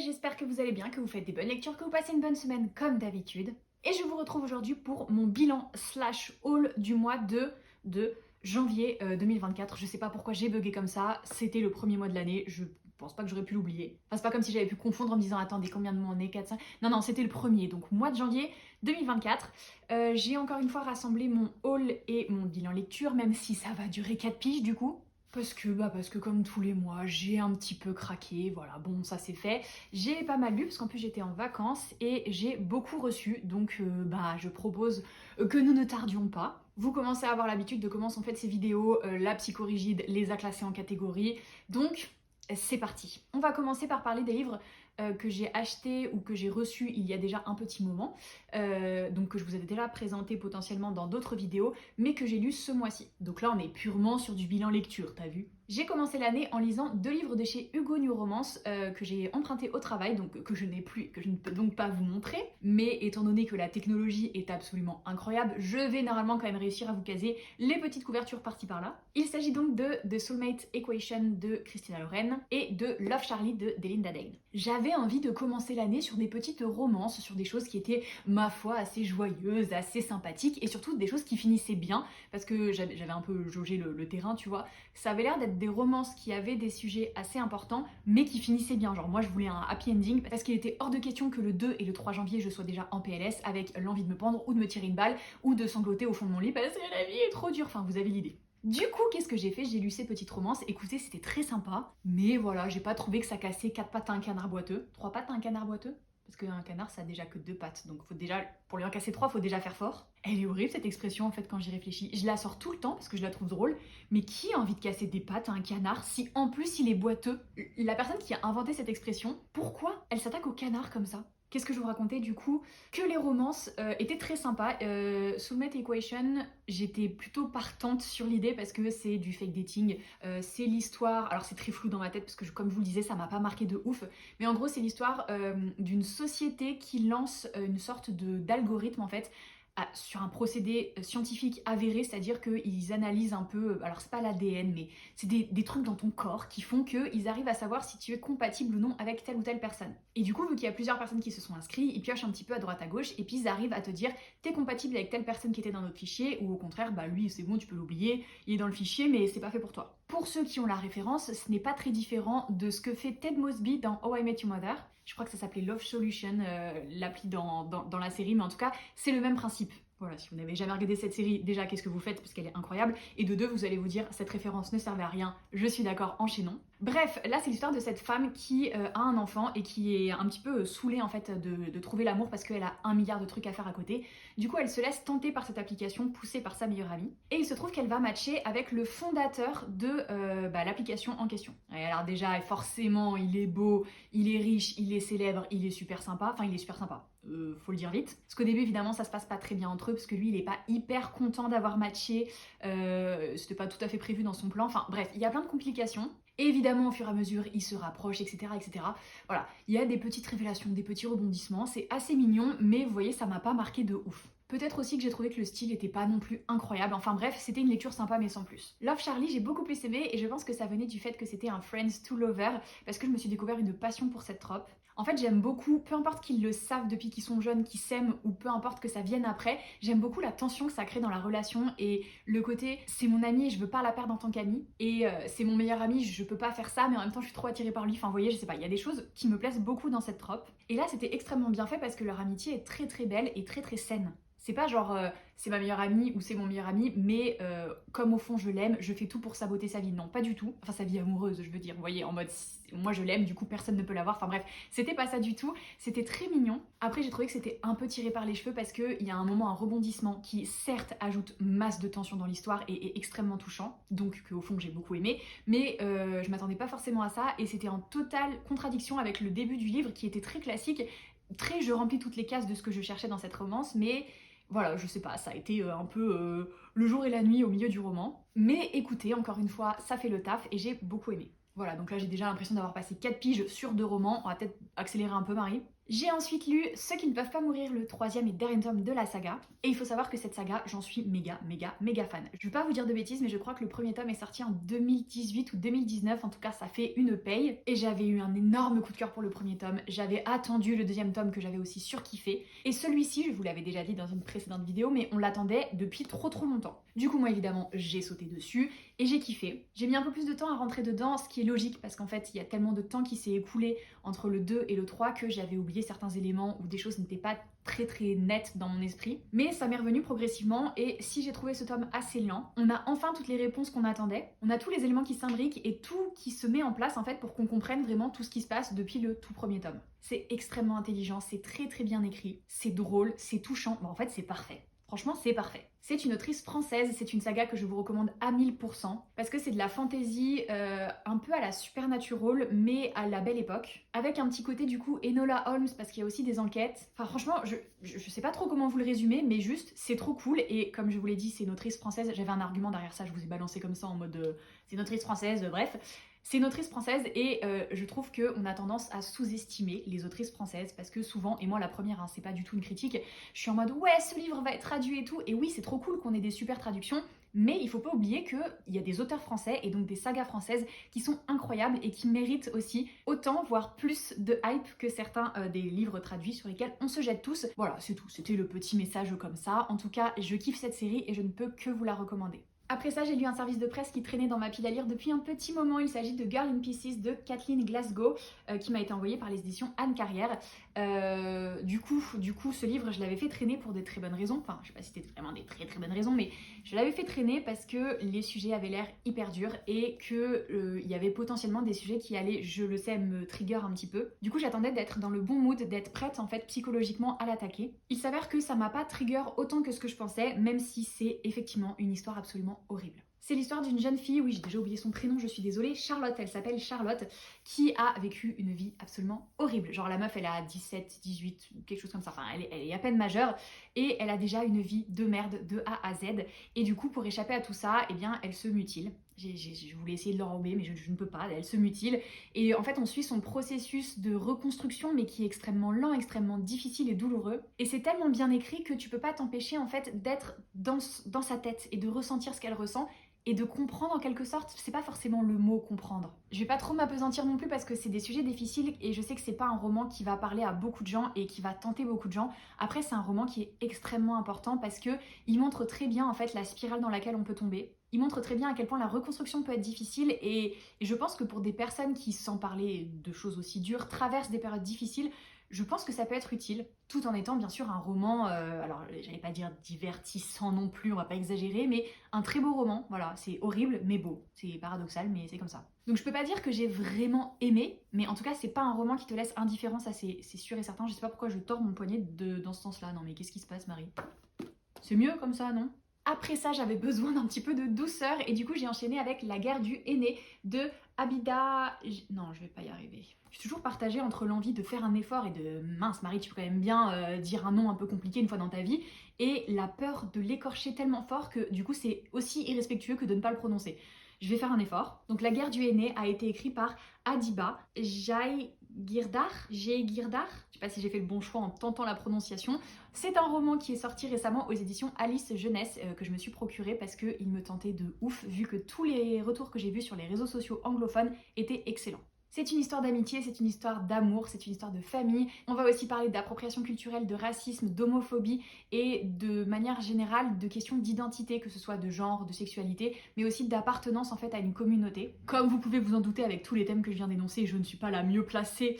j'espère que vous allez bien, que vous faites des bonnes lectures, que vous passez une bonne semaine comme d'habitude. Et je vous retrouve aujourd'hui pour mon bilan slash haul du mois de janvier 2024. Je sais pas pourquoi j'ai bugué comme ça, c'était le premier mois de l'année, je pense pas que j'aurais pu l'oublier. Enfin, c'est pas comme si j'avais pu confondre en me disant attendez combien de mois on est, 4, 5... Non, c'était le premier, donc mois de janvier 2024. J'ai encore une fois rassemblé mon haul et mon bilan lecture, même si ça va durer 4 piges du coup. Parce que comme tous les mois, j'ai un petit peu craqué, voilà, bon ça c'est fait. J'ai pas mal lu parce qu'en plus j'étais en vacances et j'ai beaucoup reçu, donc je propose que nous ne tardions pas. Vous commencez à avoir l'habitude de comment sont faites ces vidéos, la psychorigide les a classées en catégories, donc c'est parti. On va commencer par parler des livres que j'ai achetés ou que j'ai reçus il y a déjà un petit moment, donc que je vous avais déjà présenté potentiellement dans d'autres vidéos, mais que j'ai lus ce mois-ci. Donc là on est purement sur du bilan lecture, t'as vu ? J'ai commencé l'année en lisant 2 livres de chez Hugo New Romance que j'ai empruntés au travail, donc que je n'ai plus, que je ne peux donc pas vous montrer. Mais étant donné que la technologie est absolument incroyable, je vais normalement quand même réussir à vous caser les petites couvertures par-ci par-là. Il s'agit donc de The Soulmate Equation de Christina Loren et de Love Charlie de Delinda Dane. J'avais envie de commencer l'année sur des petites romances, sur des choses qui étaient, ma foi, assez joyeuses, assez sympathiques et surtout des choses qui finissaient bien parce que j'avais un peu jaugé le terrain, tu vois. Ça avait l'air d'être des romances qui avaient des sujets assez importants mais qui finissaient bien. Genre moi je voulais un happy ending parce qu'il était hors de question que le 2 et le 3 janvier je sois déjà en PLS avec l'envie de me pendre ou de me tirer une balle ou de sangloter au fond de mon lit parce que la vie est trop dure. Enfin vous avez l'idée. Du coup, qu'est-ce que j'ai fait? J'ai lu ces petites romances. Écoutez, c'était très sympa. Mais voilà, j'ai pas trouvé que ça cassait 4 pattes à un canard boiteux. 3 pattes à un canard boiteux? Parce qu'un canard, ça a déjà que 2 pattes. Donc faut déjà, pour lui en casser 3, faut déjà faire fort. Elle est horrible cette expression en fait quand j'y réfléchis. Je la sors tout le temps parce que je la trouve drôle. Mais qui a envie de casser des pattes à un canard si en plus il est boiteux? La personne qui a inventé cette expression, pourquoi elle s'attaque au canard comme ça? Qu'est-ce que je vous racontais du coup? Que les romances étaient très sympas. Soulmate Equation, j'étais plutôt partante sur l'idée parce que c'est du fake dating. C'est l'histoire, alors c'est très flou dans ma tête parce que comme je vous le disais, ça m'a pas marqué de ouf. Mais en gros, c'est l'histoire d'une société qui lance une sorte d'algorithme en fait sur un procédé scientifique avéré, c'est-à-dire qu'ils analysent un peu, alors c'est pas l'ADN, mais c'est des trucs dans ton corps qui font qu'ils arrivent à savoir si tu es compatible ou non avec telle ou telle personne. Et du coup, vu qu'il y a plusieurs personnes qui se sont inscrites, ils piochent un petit peu à droite à gauche et puis ils arrivent à te dire t'es compatible avec telle personne qui était dans notre fichier ou au contraire, lui c'est bon, tu peux l'oublier, il est dans le fichier mais c'est pas fait pour toi. Pour ceux qui ont la référence, ce n'est pas très différent de ce que fait Ted Mosby dans How I Met Your Mother. Je crois que ça s'appelait Love Solution, l'appli dans la série, mais en tout cas, c'est le même principe. Voilà, si vous n'avez jamais regardé cette série, déjà, qu'est-ce que vous faites? Parce qu'elle est incroyable. Et de deux, vous allez vous dire, cette référence ne servait à rien, je suis d'accord, enchaînons. Bref, là, c'est l'histoire de cette femme qui a un enfant et qui est un petit peu saoulée, en fait, de trouver l'amour parce qu'elle a 1 milliard de trucs à faire à côté. Du coup, elle se laisse tenter par cette application, poussée par sa meilleure amie. Et il se trouve qu'elle va matcher avec le fondateur de l'application en question. Et alors déjà, forcément, il est beau, il est riche, il est célèbre, il est super sympa. Enfin, il est super sympa. Faut le dire vite. Parce qu'au début, évidemment, ça se passe pas très bien entre eux, parce que lui, il est pas hyper content d'avoir matché. C'était pas tout à fait prévu dans son plan. Enfin, bref, il y a plein de complications. Et évidemment, au fur et à mesure, ils se rapprochent, etc., etc. Voilà, il y a des petites révélations, des petits rebondissements. C'est assez mignon, mais vous voyez, ça m'a pas marqué de ouf. Peut-être aussi que j'ai trouvé que le style était pas non plus incroyable. Enfin bref, c'était une lecture sympa mais sans plus. Love Charlie, j'ai beaucoup plus aimé et je pense que ça venait du fait que c'était un Friends to Lover parce que je me suis découvert une passion pour cette trope. En fait, j'aime beaucoup, peu importe qu'ils le savent depuis qu'ils sont jeunes, qu'ils s'aiment ou peu importe que ça vienne après, j'aime beaucoup la tension que ça crée dans la relation et le côté c'est mon ami et je veux pas la perdre en tant qu'ami et c'est mon meilleur ami, je peux pas faire ça mais en même temps je suis trop attirée par lui. Enfin, vous voyez, je sais pas, il y a des choses qui me plaisent beaucoup dans cette trope. Et là, c'était extrêmement bien fait parce que leur amitié est très très belle et très très saine. C'est pas genre c'est ma meilleure amie ou c'est mon meilleur ami, mais comme au fond je l'aime, je fais tout pour saboter sa vie. Non, pas du tout. Enfin, sa vie amoureuse, je veux dire. Vous voyez, en mode moi je l'aime, du coup personne ne peut l'avoir. Enfin bref, c'était pas ça du tout. C'était très mignon. Après, j'ai trouvé que c'était un peu tiré par les cheveux parce qu'il y a un moment, un rebondissement qui certes ajoute masse de tension dans l'histoire et est extrêmement touchant. Donc, qu'au fond j'ai beaucoup aimé. Mais je m'attendais pas forcément à ça et c'était en totale contradiction avec le début du livre qui était très classique. Très, je remplis toutes les cases de ce que je cherchais dans cette romance, mais voilà, je sais pas, ça a été un peu le jour et la nuit au milieu du roman. Mais écoutez, encore une fois, ça fait le taf et j'ai beaucoup aimé. Voilà, donc là j'ai déjà l'impression d'avoir passé 4 piges sur 2 romans. On va peut-être accélérer un peu, Marie. J'ai ensuite lu Ceux qui ne peuvent pas mourir, le troisième et dernier tome de la saga. Et il faut savoir que cette saga, j'en suis méga fan. Je vais pas vous dire de bêtises, mais je crois que le premier tome est sorti en 2018 ou 2019. En tout cas, ça fait une paye. Et j'avais eu un énorme coup de cœur pour le premier tome. J'avais attendu le deuxième tome que j'avais aussi surkiffé. Et celui-ci, je vous l'avais déjà dit dans une précédente vidéo, mais on l'attendait depuis trop longtemps. Du coup, moi évidemment, j'ai sauté dessus et j'ai kiffé. J'ai mis un peu plus de temps à rentrer dedans, ce qui est logique parce qu'en fait, il y a tellement de temps qui s'est écoulé entre le 2 et le 3 que j'avais oublié certains éléments ou des choses n'étaient pas très nettes dans mon esprit. Mais ça m'est revenu progressivement et si j'ai trouvé ce tome assez lent, on a enfin toutes les réponses qu'on attendait, on a tous les éléments qui s'imbriquent et tout qui se met en place en fait pour qu'on comprenne vraiment tout ce qui se passe depuis le tout premier tome. C'est extrêmement intelligent, c'est très bien écrit, c'est drôle, c'est touchant, en fait c'est parfait. Franchement, c'est parfait. C'est une autrice française, c'est une saga que je vous recommande à 1000% parce que c'est de la fantasy un peu à la Supernatural mais à la belle époque avec un petit côté du coup Enola Holmes parce qu'il y a aussi des enquêtes. Enfin franchement, je sais pas trop comment vous le résumer mais juste c'est trop cool et comme je vous l'ai dit c'est une autrice française, j'avais un argument derrière ça, je vous ai balancé comme ça en mode c'est une autrice française, bref. C'est une autrice française et je trouve qu'on a tendance à sous-estimer les autrices françaises parce que souvent, et moi la première, hein, c'est pas du tout une critique, je suis en mode ouais ce livre va être traduit et tout, et oui c'est trop cool qu'on ait des super traductions, mais il faut pas oublier qu'il y a des auteurs français et donc des sagas françaises qui sont incroyables et qui méritent aussi autant, voire plus de hype que certains des livres traduits sur lesquels on se jette tous. Voilà, c'est tout, c'était le petit message comme ça. En tout cas, je kiffe cette série et je ne peux que vous la recommander. Après ça, j'ai lu un service de presse qui traînait dans ma pile à lire depuis un petit moment. Il s'agit de Girl in Pieces de Kathleen Glasgow, qui m'a été envoyé par les éditions Anne Carrière. Du coup, ce livre, je l'avais fait traîner pour des très bonnes raisons. Enfin, je sais pas si c'était vraiment des très bonnes raisons, mais je l'avais fait traîner parce que les sujets avaient l'air hyper durs et que il y avait potentiellement des sujets qui allaient, je le sais, me trigger un petit peu. Du coup, j'attendais d'être dans le bon mood, d'être prête en fait psychologiquement à l'attaquer. Il s'avère que ça m'a pas trigger autant que ce que je pensais, même si c'est effectivement une histoire absolument horrible. C'est l'histoire d'une jeune fille, oui j'ai déjà oublié son prénom, je suis désolée, Charlotte, elle s'appelle Charlotte, qui a vécu une vie absolument horrible. Genre la meuf elle a 17, 18, quelque chose comme ça, enfin elle est à peine majeure et elle a déjà une vie de merde de A à Z. Et du coup pour échapper à tout ça, eh bien elle se mutile. Je voulais essayer de l'enrober mais je ne peux pas, elle se mutile. Et en fait on suit son processus de reconstruction mais qui est extrêmement lent, extrêmement difficile et douloureux. Et c'est tellement bien écrit que tu peux pas t'empêcher en fait d'être dans sa tête et de ressentir ce qu'elle ressent et de comprendre en quelque sorte, c'est pas forcément le mot comprendre. Je vais pas trop m'apesantir non plus parce que c'est des sujets difficiles et je sais que c'est pas un roman qui va parler à beaucoup de gens et qui va tenter beaucoup de gens. Après c'est un roman qui est extrêmement important parce que il montre très bien en fait la spirale dans laquelle on peut tomber. Il montre très bien à quel point la reconstruction peut être difficile et je pense que pour des personnes qui, sans parler de choses aussi dures, traversent des périodes difficiles, je pense que ça peut être utile, tout en étant bien sûr un roman, alors j'allais pas dire divertissant non plus, on va pas exagérer, mais un très beau roman, voilà, c'est horrible mais beau, c'est paradoxal mais c'est comme ça. Donc je peux pas dire que j'ai vraiment aimé, mais en tout cas c'est pas un roman qui te laisse indifférent, ça c'est sûr et certain, je sais pas pourquoi je tords mon poignet dans ce sens-là, non mais qu'est-ce qui se passe Marie? C'est mieux comme ça, non? Après ça, j'avais besoin d'un petit peu de douceur et du coup, j'ai enchaîné avec La guerre du aîné de Abida... Non, je vais pas y arriver. Je suis toujours partagée entre l'envie de faire un effort et de mince Marie, tu peux quand même bien dire un nom un peu compliqué une fois dans ta vie et la peur de l'écorcher tellement fort que du coup, c'est aussi irrespectueux que de ne pas le prononcer. Je vais faire un effort. Donc La guerre du aîné a été écrit par Adiba Jaigirdar, je sais pas si j'ai fait le bon choix en tentant la prononciation. C'est un roman qui est sorti récemment aux éditions Alice Jeunesse que je me suis procuré parce qu'il me tentait de ouf vu que tous les retours que j'ai vus sur les réseaux sociaux anglophones étaient excellents. C'est une histoire d'amitié, c'est une histoire d'amour, c'est une histoire de famille. On va aussi parler d'appropriation culturelle, de racisme, d'homophobie et de manière générale de questions d'identité, que ce soit de genre, de sexualité, mais aussi d'appartenance en fait à une communauté. Comme vous pouvez vous en douter avec tous les thèmes que je viens d'énoncer, je ne suis pas la mieux placée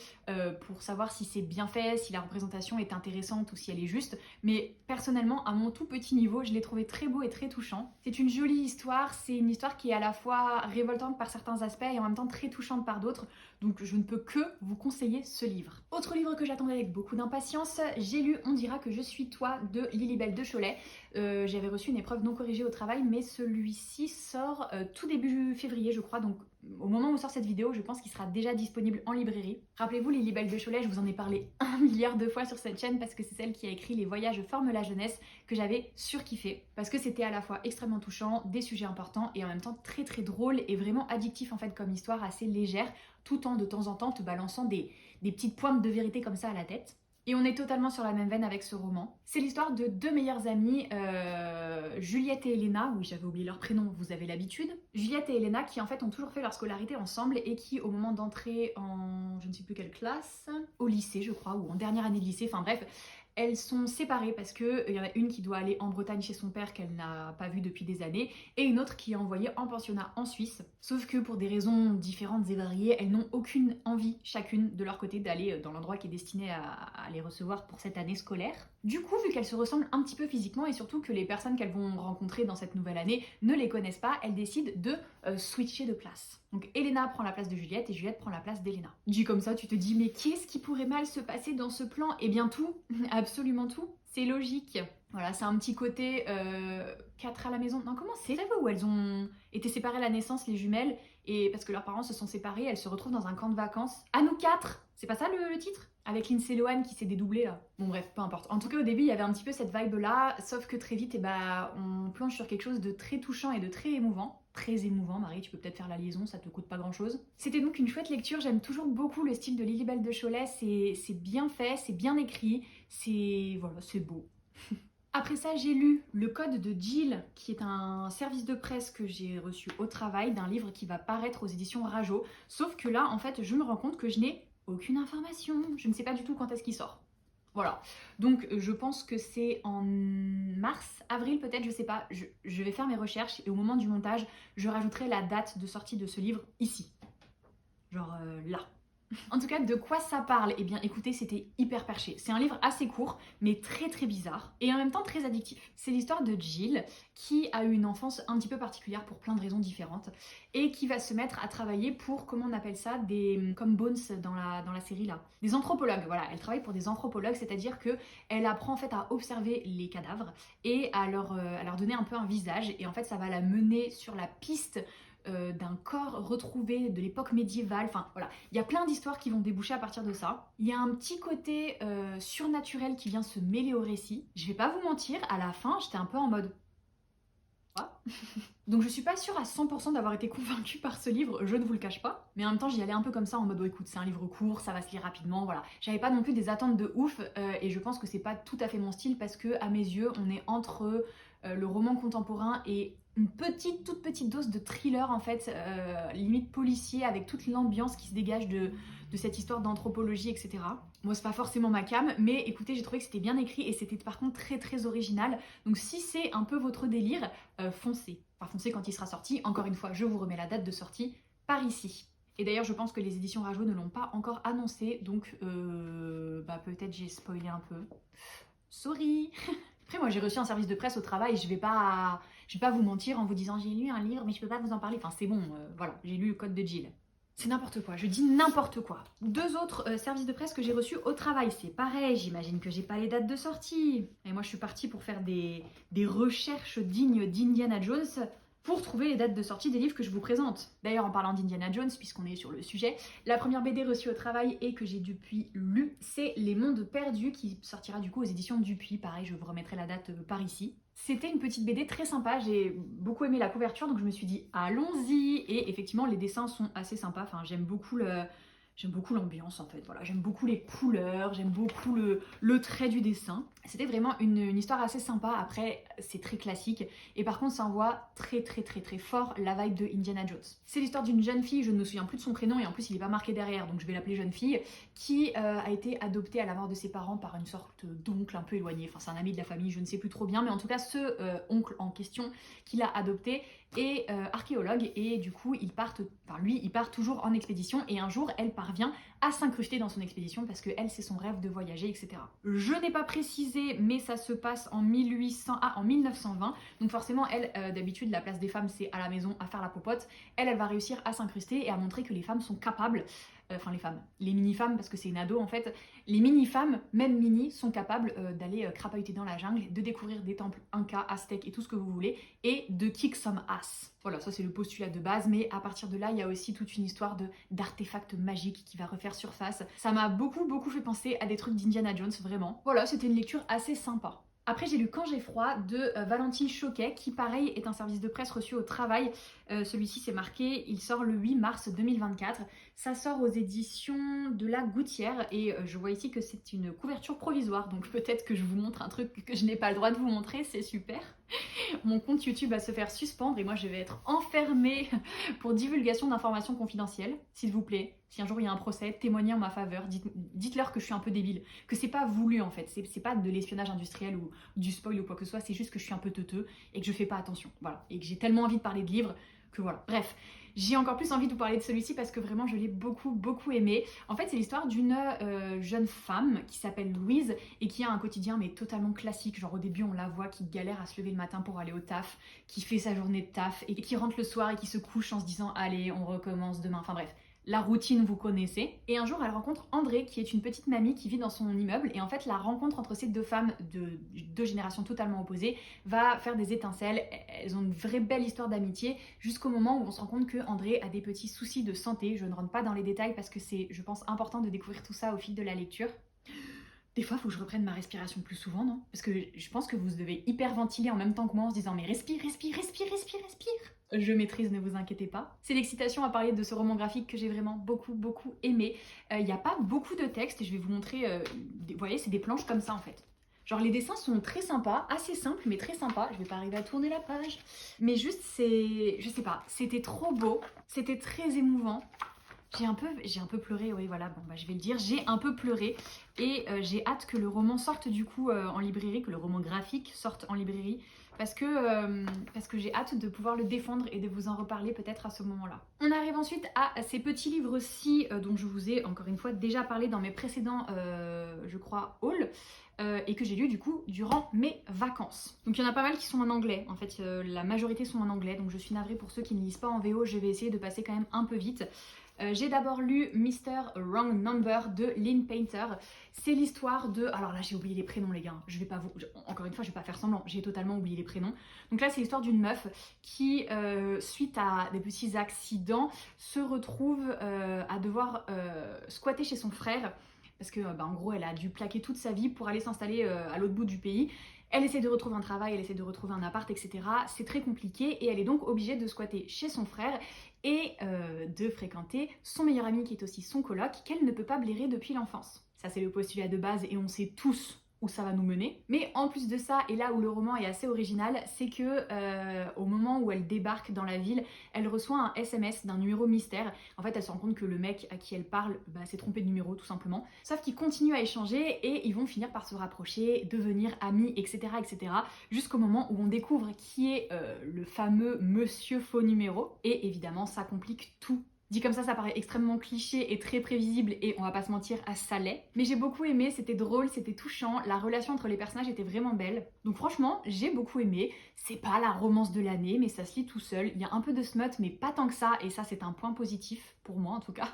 pour savoir si c'est bien fait, si la représentation est intéressante ou si elle est juste, mais personnellement, à mon tout petit niveau, je l'ai trouvé très beau et très touchant. C'est une jolie histoire, c'est une histoire qui est à la fois révoltante par certains aspects et en même temps très touchante par d'autres. Donc je ne peux que vous conseiller ce livre. Autre livre que j'attendais avec beaucoup d'impatience, j'ai lu On dira que je suis toi de Lilibelle de Cholet. J'avais reçu une épreuve non corrigée au travail, mais celui-ci sort tout début février, je crois. Donc au moment où sort cette vidéo, je pense qu'il sera déjà disponible en librairie. Rappelez-vous, les libelles de Cholet, je vous en ai parlé 1 milliard de fois sur cette chaîne parce que c'est celle qui a écrit Les voyages forment la jeunesse, que j'avais surkiffé parce que c'était à la fois extrêmement touchant, des sujets importants et en même temps très très drôle et vraiment addictif en fait comme histoire, assez légère, tout en de temps en temps te balançant des petites pointes de vérité comme ça à la tête. Et on est totalement sur la même veine avec ce roman. C'est l'histoire de deux meilleures amies, Juliette et Elena, oui j'avais oublié leur prénom, vous avez l'habitude. Juliette et Elena qui en fait ont toujours fait leur scolarité ensemble et qui au moment d'entrer en je ne sais plus quelle classe, au lycée je crois, ou en dernière année de lycée, enfin bref, elles sont séparées parce qu'il y en a une qui doit aller en Bretagne chez son père qu'elle n'a pas vu depuis des années et une autre qui est envoyée en pensionnat en Suisse. Sauf que pour des raisons différentes et variées, elles n'ont aucune envie chacune de leur côté d'aller dans l'endroit qui est destiné à les recevoir pour cette année scolaire. Du coup, vu qu'elles se ressemblent un petit peu physiquement et surtout que les personnes qu'elles vont rencontrer dans cette nouvelle année ne les connaissent pas, elles décident de switcher de place. Donc Elena prend la place de Juliette et Juliette prend la place d'Elena. Dit comme ça, tu te dis mais qu'est-ce qui pourrait mal se passer dans ce plan? Eh bien tout, absolument tout. C'est logique. Voilà, c'est un petit côté 4 à la maison. Non, comment c'est? Vous savez où elles ont été séparées à la naissance, les jumelles, et parce que leurs parents se sont séparés, elles se retrouvent dans un camp de vacances. À nous 4! C'est pas ça le titre? Avec Lindsay Lohan qui s'est dédoublée là. Bon bref, peu importe. En tout cas au début il y avait un petit peu cette vibe là, sauf que très vite on plonge sur quelque chose de très touchant et de très émouvant. Très émouvant, Marie, tu peux peut-être faire la liaison, ça te coûte pas grand chose. C'était donc une chouette lecture, j'aime toujours beaucoup le style de Lily-Belle de Cholet, c'est bien fait, c'est bien écrit, voilà, c'est beau. Après ça, j'ai lu Le Code de Jill, qui est un service de presse que j'ai reçu au travail d'un livre qui va paraître aux éditions Rajo. Sauf que là, en fait, je me rends compte que je n'ai aucune information. Je ne sais pas du tout quand est-ce qu'il sort. Voilà. Donc, je pense que c'est en mars, avril peut-être, je sais pas. Je vais faire mes recherches et au moment du montage, je rajouterai la date de sortie de ce livre ici. Genre là. En tout cas, de quoi ça parle? Eh bien écoutez, c'était hyper perché. C'est un livre assez court, mais très très bizarre, et en même temps très addictif. C'est l'histoire de Jill, qui a eu une enfance un petit peu particulière pour plein de raisons différentes, et qui va se mettre à travailler pour, comment on appelle ça, comme Bones dans la série là, des anthropologues, voilà. Elle travaille pour des anthropologues, c'est-à-dire que elle apprend en fait à observer les cadavres, et à leur donner un peu un visage, et en fait ça va la mener sur la piste d'un corps retrouvé de l'époque médiévale. Enfin voilà, il y a plein d'histoires qui vont déboucher à partir de ça. Il y a un petit côté surnaturel qui vient se mêler au récit. Je vais pas vous mentir, à la fin, j'étais un peu en mode... Quoi? Donc je suis pas sûre à 100% d'avoir été convaincue par ce livre, je ne vous le cache pas. Mais en même temps, j'y allais un peu comme ça en mode, oh, écoute, c'est un livre court, ça va se lire rapidement, voilà. J'avais pas non plus des attentes de ouf, et je pense que c'est pas tout à fait mon style parce que, à mes yeux, on est entre le roman contemporain et une toute petite dose de thriller en fait, limite policier, avec toute l'ambiance qui se dégage de cette histoire d'anthropologie, etc. Moi, c'est pas forcément ma cam, mais écoutez, j'ai trouvé que c'était bien écrit et c'était par contre très très original. Donc si c'est un peu votre délire, foncez. Enfin, foncez quand il sera sorti. Encore une fois, je vous remets la date de sortie par ici. Et d'ailleurs, je pense que les éditions Rajo ne l'ont pas encore annoncé, donc peut-être j'ai spoilé un peu. Sorry. Après, moi, j'ai reçu un service de presse au travail, je vais pas vous mentir en vous disant j'ai lu un livre, mais je peux pas vous en parler. Enfin, c'est bon, voilà, j'ai lu Le Code de Jill. C'est n'importe quoi, je dis n'importe quoi. Deux autres services de presse que j'ai reçus au travail, c'est pareil, j'imagine que j'ai pas les dates de sortie. Et moi, je suis partie pour faire des recherches dignes d'Indiana Jones pour trouver les dates de sortie des livres que je vous présente. D'ailleurs, en parlant d'Indiana Jones, puisqu'on est sur le sujet, la première BD reçue au travail et que j'ai depuis lu, c'est Les Mondes Perdus, qui sortira du coup aux éditions Dupuis. Pareil, je vous remettrai la date par ici. C'était une petite BD très sympa, j'ai beaucoup aimé la couverture, donc je me suis dit allons-y. Et effectivement, les dessins sont assez sympas, enfin j'aime beaucoup l'ambiance en fait, voilà, j'aime beaucoup les couleurs, j'aime beaucoup le trait du dessin. C'était vraiment une histoire assez sympa. Après, c'est très classique et par contre ça envoie très fort la vibe de Indiana Jones. C'est l'histoire d'une jeune fille, je ne me souviens plus de son prénom et en plus il n'est pas marqué derrière, donc je vais l'appeler jeune fille, qui a été adoptée à la mort de ses parents par une sorte d'oncle un peu éloigné, enfin c'est un ami de la famille, je ne sais plus trop bien, mais en tout cas ce oncle en question qui l'a adopté est archéologue et du coup il part toujours en expédition et un jour elle parvient à s'incruster dans son expédition parce que elle c'est son rêve de voyager, etc. Je n'ai pas précisé mais ça se passe en 1920, donc forcément elle d'habitude la place des femmes c'est à la maison à faire la popote, elle va réussir à s'incruster et à montrer que les femmes sont capables enfin les femmes, les mini-femmes, parce que c'est une ado en fait, les mini-femmes, même mini, sont capables d'aller crapahuter dans la jungle, de découvrir des temples Inca, Aztèques et tout ce que vous voulez, et de kick some ass. Voilà, ça c'est le postulat de base, mais à partir de là, il y a aussi toute une histoire d'artefacts magiques qui va refaire surface. Ça m'a beaucoup fait penser à des trucs d'Indiana Jones, vraiment. Voilà, c'était une lecture assez sympa. Après, j'ai lu Quand j'ai froid de Valentine Choquet, qui pareil est un service de presse reçu au travail. Celui-ci c'est marqué, il sort le 8 mars 2024. Ça sort aux éditions de La Gouttière et je vois ici que c'est une couverture provisoire. Donc peut-être que je vous montre un truc que je n'ai pas le droit de vous montrer, c'est super. Mon compte YouTube va se faire suspendre et moi je vais être enfermée pour divulgation d'informations confidentielles. S'il vous plaît, si un jour il y a un procès, témoignez en ma faveur, dites-leur que je suis un peu débile, que c'est pas voulu en fait, c'est pas de l'espionnage industriel ou du spoil ou quoi que ce soit, c'est juste que je suis un peu teuteux et que je fais pas attention, voilà, et que j'ai tellement envie de parler de livres que voilà. Bref, j'ai encore plus envie de vous parler de celui-ci parce que vraiment je l'ai beaucoup aimé. En fait, c'est l'histoire d'une jeune femme qui s'appelle Louise et qui a un quotidien mais totalement classique. Genre au début on la voit qui galère à se lever le matin pour aller au taf, qui fait sa journée de taf et qui rentre le soir et qui se couche en se disant allez on recommence demain. Enfin bref, la routine, vous connaissez. Et un jour, elle rencontre André, qui est une petite mamie qui vit dans son immeuble. Et en fait, la rencontre entre ces deux femmes de deux générations totalement opposées va faire des étincelles. Elles ont une vraie belle histoire d'amitié jusqu'au moment où on se rend compte que André a des petits soucis de santé. Je ne rentre pas dans les détails parce que c'est, je pense, important de découvrir tout ça au fil de la lecture. Des fois, il faut que je reprenne ma respiration plus souvent, non? Parce que je pense que vous devez hyperventiler en même temps que moi en se disant mais respire. Je maîtrise, ne vous inquiétez pas. C'est l'excitation à parler de ce roman graphique que j'ai vraiment beaucoup aimé. Il n'y a pas beaucoup de texte et je vais vous montrer, vous voyez, c'est des planches comme ça en fait. Genre les dessins sont très sympas, assez simples mais très sympas. Je vais pas arriver à tourner la page. Mais juste c'est, je sais pas, c'était trop beau, c'était très émouvant. J'ai un peu pleuré, oui voilà, bon bah je vais le dire, j'ai un peu pleuré et j'ai hâte que le roman sorte du coup en librairie, que le roman graphique sorte en librairie parce que j'ai hâte de pouvoir le défendre et de vous en reparler peut-être à ce moment-là. On arrive ensuite à ces petits livres-ci dont je vous ai encore une fois déjà parlé dans mes précédents, je crois, hauls. Et que j'ai lu du coup durant mes vacances. Donc il y en a pas mal qui sont en anglais, en fait la majorité sont en anglais, donc je suis navrée pour ceux qui ne lisent pas en VO, je vais essayer de passer quand même un peu vite. J'ai d'abord lu Mr. Wrong Number de Lynn Painter. C'est l'histoire de... Alors là j'ai oublié les prénoms les gars, je vais pas vous... Encore une fois je vais pas faire semblant, j'ai totalement oublié les prénoms. Donc là c'est l'histoire d'une meuf qui, suite à des petits accidents, se retrouve à devoir squatter chez son frère. Parce que en gros elle a dû plaquer toute sa vie pour aller s'installer à l'autre bout du pays. Elle essaie de retrouver un travail, elle essaie de retrouver un appart, etc. C'est très compliqué et elle est donc obligée de squatter chez son frère et de fréquenter son meilleur ami qui est aussi son coloc, qu'elle ne peut pas blairer depuis l'enfance. Ça c'est le postulat de base et on sait tous où ça va nous mener. Mais en plus de ça, et là où le roman est assez original, c'est que au moment où elle débarque dans la ville, elle reçoit un SMS d'un numéro mystère. En fait, elle se rend compte que le mec à qui elle parle s'est trompé de numéro tout simplement. Sauf qu'ils continuent à échanger et ils vont finir par se rapprocher, devenir amis, etc. jusqu'au moment où on découvre qui est le fameux monsieur faux numéro. Et évidemment, ça complique tout. Dit comme ça paraît extrêmement cliché et très prévisible et on va pas se mentir, ça l'est. Mais j'ai beaucoup aimé, c'était drôle, c'était touchant, la relation entre les personnages était vraiment belle. Donc franchement, j'ai beaucoup aimé. C'est pas la romance de l'année, mais ça se lit tout seul. Il y a un peu de smut, mais pas tant que ça, et ça c'est un point positif, pour moi en tout cas.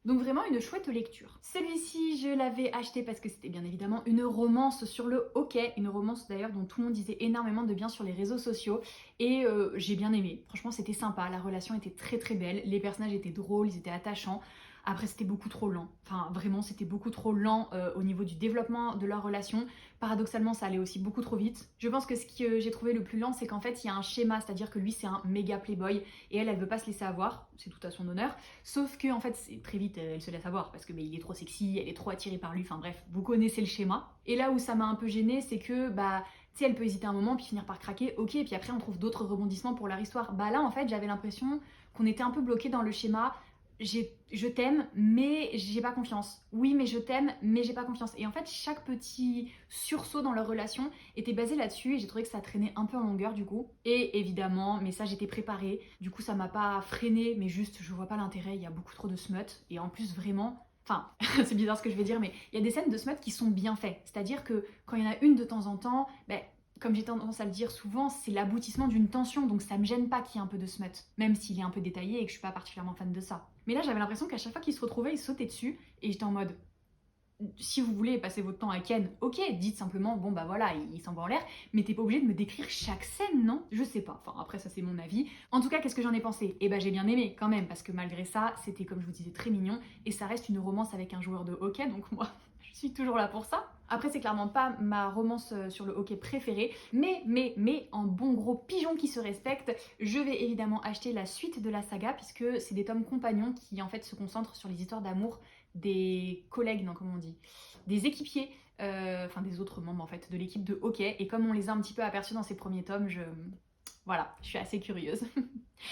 Donc vraiment une chouette lecture. Celui-ci, je l'avais acheté parce que c'était bien évidemment une romance sur le hockey, une romance d'ailleurs dont tout le monde disait énormément de bien sur les réseaux sociaux et j'ai bien aimé. Franchement, c'était sympa, la relation était très belle, les personnages étaient drôles, ils étaient attachants. Après, c'était beaucoup trop lent. Enfin, vraiment, c'était beaucoup trop lent au niveau du développement de leur relation. Paradoxalement, ça allait aussi beaucoup trop vite. Je pense que ce que j'ai trouvé le plus lent, c'est qu'en fait, il y a un schéma, c'est-à-dire que lui, c'est un méga playboy et elle veut pas se laisser avoir. C'est tout à son honneur. Sauf que, en fait, très vite, elle se laisse avoir parce que il est trop sexy, elle est trop attirée par lui. Enfin bref, vous connaissez le schéma. Et là où ça m'a un peu gênée, c'est que, tu sais, elle peut hésiter un moment puis finir par craquer, ok, et puis après, on trouve d'autres rebondissements pour leur histoire. Là, en fait, j'avais l'impression qu'on était un peu bloqué dans le schéma. Je t'aime, mais j'ai pas confiance. Oui, mais je t'aime, mais j'ai pas confiance. Et en fait, chaque petit sursaut dans leur relation était basé là-dessus et j'ai trouvé que ça traînait un peu en longueur du coup. Et évidemment, mais ça j'étais préparée. Du coup, ça m'a pas freinée, mais juste, je vois pas l'intérêt. Il y a beaucoup trop de smut. Et en plus, vraiment, enfin, c'est bizarre ce que je vais dire, mais il y a des scènes de smut qui sont bien faites. C'est-à-dire que quand il y en a une de temps en temps, comme j'ai tendance à le dire souvent, c'est l'aboutissement d'une tension, donc ça me gêne pas qu'il y ait un peu de smut, même s'il est un peu détaillé et que je suis pas particulièrement fan de ça. Mais là, j'avais l'impression qu'à chaque fois qu'ils se retrouvaient, ils sautaient dessus, et j'étais en mode, si vous voulez passer votre temps à Ken, ok, dites simplement, bon bah voilà, il s'envoie en l'air, mais t'es pas obligé de me décrire chaque scène, non? Je sais pas, enfin après ça c'est mon avis. En tout cas, qu'est-ce que j'en ai pensé? Eh bah j'ai bien aimé quand même, parce que malgré ça, c'était comme je vous disais très mignon, et ça reste une romance avec un joueur de hockey, donc moi, je suis toujours là pour ça. Après, c'est clairement pas ma romance sur le hockey préférée, mais en bon gros pigeon qui se respecte, je vais évidemment acheter la suite de la saga, puisque c'est des tomes compagnons qui en fait se concentrent sur les histoires d'amour des collègues, non comment on dit, des équipiers, enfin des autres membres en fait de l'équipe de hockey. Et comme on les a un petit peu aperçus dans ces premiers tomes, voilà, je suis assez curieuse.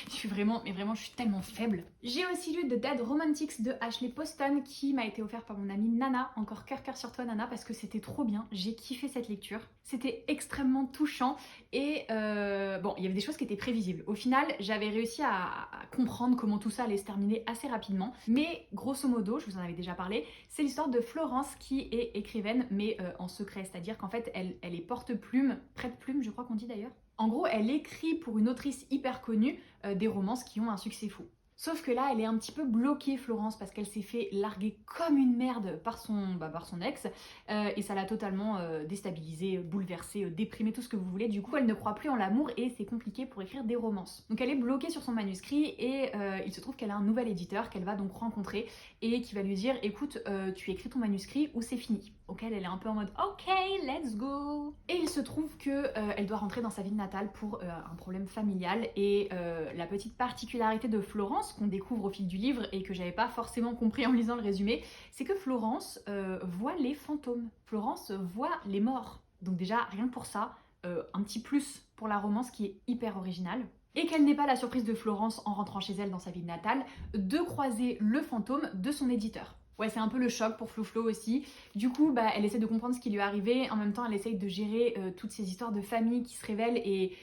Je suis vraiment, mais vraiment, je suis tellement faible. J'ai aussi lu The Dead Romantics de Ashley Poston qui m'a été offert par mon amie Nana. Encore cœur sur toi Nana, parce que c'était trop bien. J'ai kiffé cette lecture. C'était extrêmement touchant et bon, il y avait des choses qui étaient prévisibles. Au final, j'avais réussi à comprendre comment tout ça allait se terminer assez rapidement. Mais grosso modo, je vous en avais déjà parlé, c'est l'histoire de Florence qui est écrivaine, mais en secret. C'est-à-dire qu'en fait, elle est porte-plume, prête-plume, je crois qu'on dit d'ailleurs. En gros, elle écrit pour une autrice hyper connue des romances qui ont un succès fou. Sauf que là, elle est un petit peu bloquée, Florence, parce qu'elle s'est fait larguer comme une merde par son ex, et ça l'a totalement déstabilisée, bouleversée, déprimée, tout ce que vous voulez. Du coup, elle ne croit plus en l'amour et c'est compliqué pour écrire des romances. Donc elle est bloquée sur son manuscrit et il se trouve qu'elle a un nouvel éditeur qu'elle va donc rencontrer et qui va lui dire, écoute, tu écris ton manuscrit ou c'est fini. Auquel elle est un peu en mode ok, let's go. Et il se trouve que elle doit rentrer dans sa ville natale pour un problème familial et la petite particularité de Florence qu'on découvre au fil du livre et que j'avais pas forcément compris en lisant le résumé, c'est que Florence voit les fantômes. Florence voit les morts. Donc déjà rien que pour ça, un petit plus pour la romance qui est hyper originale. Et qu'elle n'ait pas la surprise de Florence en rentrant chez elle dans sa ville natale de croiser le fantôme de son éditeur. Ouais, c'est un peu le choc pour Flo aussi. Du coup, elle essaie de comprendre ce qui lui est arrivé. En même temps, elle essaye de gérer toutes ces histoires de famille qui se révèlent et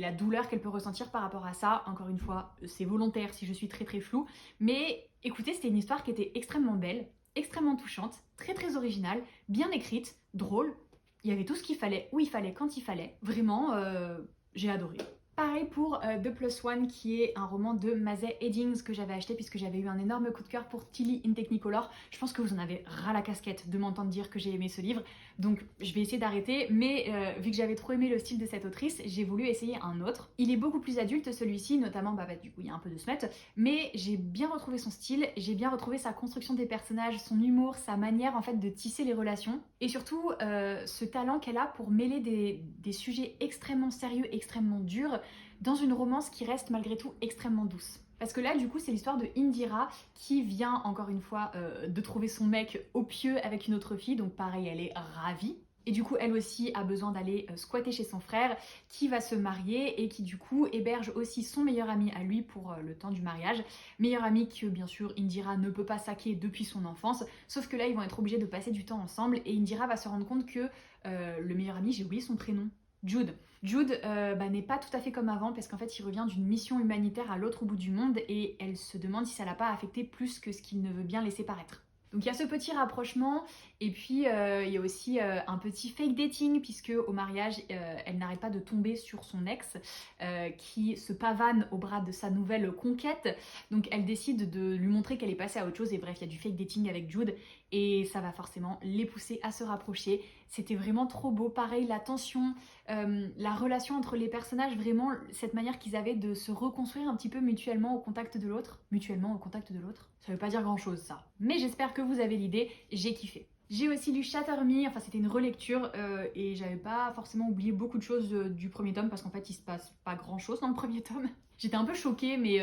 la douleur qu'elle peut ressentir par rapport à ça. Encore une fois, c'est volontaire si je suis très floue. Mais écoutez, c'était une histoire qui était extrêmement belle, extrêmement touchante, très originale, bien écrite, drôle. Il y avait tout ce qu'il fallait, où il fallait, quand il fallait. Vraiment, j'ai adoré. Pareil pour The Plus One qui est un roman de Mazet Eddings que j'avais acheté puisque j'avais eu un énorme coup de cœur pour Tilly in Technicolor. Je pense que vous en avez ras la casquette de m'entendre dire que j'ai aimé ce livre, donc je vais essayer d'arrêter, mais vu que j'avais trop aimé le style de cette autrice, j'ai voulu essayer un autre. Il est beaucoup plus adulte celui-ci, notamment du coup il y a un peu de smut, mais j'ai bien retrouvé son style, j'ai bien retrouvé sa construction des personnages, son humour, sa manière en fait de tisser les relations, et surtout ce talent qu'elle a pour mêler des sujets extrêmement sérieux, extrêmement durs, dans une romance qui reste malgré tout extrêmement douce. Parce que là, du coup, c'est l'histoire de Indira qui vient, encore une fois, de trouver son mec au pieu avec une autre fille. Donc pareil, elle est ravie. Et du coup, elle aussi a besoin d'aller squatter chez son frère, qui va se marier et qui du coup héberge aussi son meilleur ami à lui pour le temps du mariage. Meilleur ami que bien sûr Indira ne peut pas saquer depuis son enfance. Sauf que là, ils vont être obligés de passer du temps ensemble et Indira va se rendre compte que le meilleur ami, j'ai oublié son prénom, Jude. Jude n'est pas tout à fait comme avant parce qu'en fait il revient d'une mission humanitaire à l'autre bout du monde et elle se demande si ça l'a pas affecté plus que ce qu'il ne veut bien laisser paraître. Donc il y a ce petit rapprochement et puis il y a aussi un petit fake dating puisque au mariage elle n'arrête pas de tomber sur son ex qui se pavane au bras de sa nouvelle conquête. Donc elle décide de lui montrer qu'elle est passée à autre chose et bref il y a du fake dating avec Jude et ça va forcément les pousser à se rapprocher. C'était vraiment trop beau, pareil la tension, la relation entre les personnages, vraiment cette manière qu'ils avaient de se reconstruire un petit peu mutuellement au contact de l'autre. Mutuellement au contact de l'autre, ça veut pas dire grand chose ça. Mais j'espère que vous avez l'idée, j'ai kiffé. J'ai aussi lu Shatter Me, enfin c'était une relecture et j'avais pas forcément oublié beaucoup de choses du premier tome parce qu'en fait il se passe pas grand chose dans le premier tome. J'étais un peu choquée mais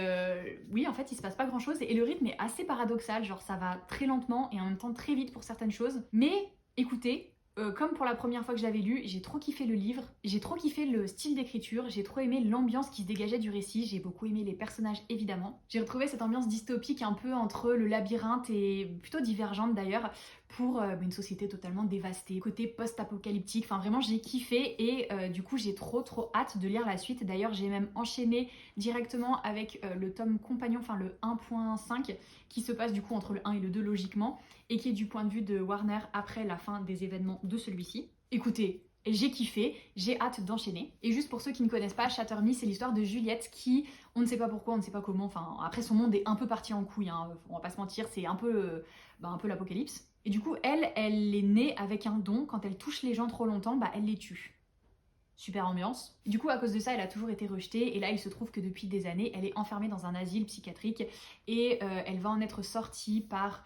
oui en fait il se passe pas grand chose et le rythme est assez paradoxal, genre ça va très lentement et en même temps très vite pour certaines choses. Mais écoutez, comme pour la première fois que je l'avais lu, j'ai trop kiffé le livre, j'ai trop kiffé le style d'écriture, j'ai trop aimé l'ambiance qui se dégageait du récit, j'ai beaucoup aimé les personnages évidemment. J'ai retrouvé cette ambiance dystopique un peu entre le labyrinthe et plutôt divergente d'ailleurs pour une société totalement dévastée, côté post-apocalyptique, enfin vraiment j'ai kiffé et du coup j'ai trop hâte de lire la suite. D'ailleurs j'ai même enchaîné directement avec le tome compagnon, enfin le 1.5 qui se passe du coup entre le 1 et le 2 logiquement et qui est du point de vue de Warner après la fin des événements de celui-ci. Écoutez, J'ai kiffé, j'ai hâte d'enchaîner. Et juste pour ceux qui ne connaissent pas, Shatter Me, c'est l'histoire de Juliette qui, on ne sait pas pourquoi, on ne sait pas comment, enfin après son monde est un peu parti en couille, hein, on va pas se mentir, c'est un peu l'apocalypse. Et du coup, elle est née avec un don, quand elle touche les gens trop longtemps, bah elle les tue. Super ambiance. Du coup, à cause de ça, elle a toujours été rejetée. Et là, il se trouve que depuis des années, elle est enfermée dans un asile psychiatrique. Et elle va en être sortie par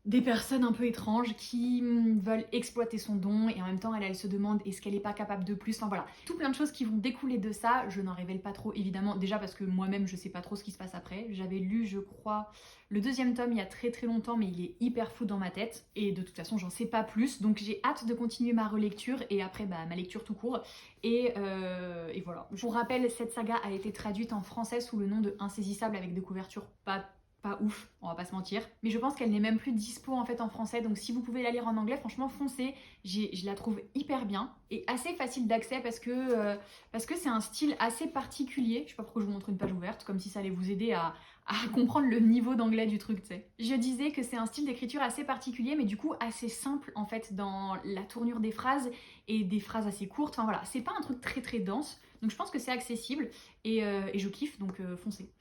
des personnes un peu étranges qui veulent exploiter son don et en même temps elle se demande est-ce qu'elle n'est pas capable de plus, enfin voilà, tout plein de choses qui vont découler de ça. Je n'en révèle pas trop évidemment, déjà parce que moi-même je sais pas trop ce qui se passe après. J'avais lu je crois le deuxième tome il y a très très longtemps, mais il est hyper fou dans ma tête et de toute façon j'en sais pas plus, donc j'ai hâte de continuer ma relecture et après bah, ma lecture tout court et voilà. Pour rappel, cette saga a été traduite en français sous le nom de Insaisissable avec des couvertures pas ouf, on va pas se mentir. Mais je pense qu'elle n'est même plus dispo en fait en français, donc si vous pouvez la lire en anglais, franchement foncez. Je la trouve hyper bien et assez facile d'accès parce que c'est un style assez particulier. Je sais pas pourquoi je vous montre une page ouverte, comme si ça allait vous aider à comprendre le niveau d'anglais du truc, tu sais. Je disais que c'est un style d'écriture assez particulier, mais du coup assez simple en fait dans la tournure des phrases et des phrases assez courtes. Enfin voilà, c'est pas un truc très très dense, donc je pense que c'est accessible et je kiffe, donc foncez.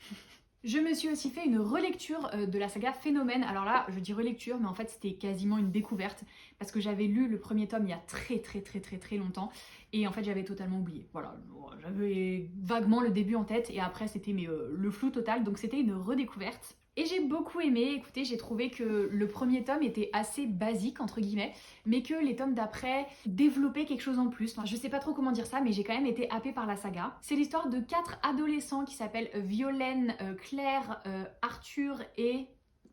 Je me suis aussi fait une relecture de la saga Phénomène. Alors là, je dis relecture, mais en fait c'était quasiment une découverte parce que j'avais lu le premier tome il y a très longtemps et en fait j'avais totalement oublié. Voilà, j'avais vaguement le début en tête et après c'était le flou total, donc c'était une redécouverte. Et j'ai beaucoup aimé, écoutez, j'ai trouvé que le premier tome était assez basique, entre guillemets, mais que les tomes d'après développaient quelque chose en plus. Enfin, je sais pas trop comment dire ça, mais j'ai quand même été happée par la saga. C'est l'histoire de 4 adolescents qui s'appellent Violaine, Claire, Arthur et...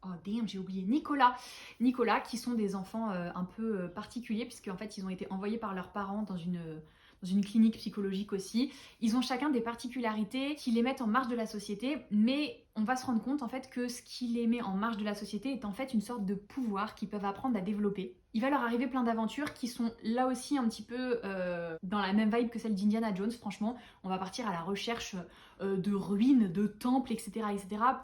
Oh damn, j'ai oublié Nicolas. Nicolas, qui sont des enfants un peu particuliers, puisqu'en fait ils ont été envoyés par leurs parents dans une clinique psychologique aussi. Ils ont chacun des particularités qui les mettent en marge de la société, mais on va se rendre compte en fait que ce qui les met en marge de la société est en fait une sorte de pouvoir qu'ils peuvent apprendre à développer. Il va leur arriver plein d'aventures qui sont là aussi un petit peu dans la même vibe que celle d'Indiana Jones. Franchement, on va partir à la recherche de ruines, de temples, etc.,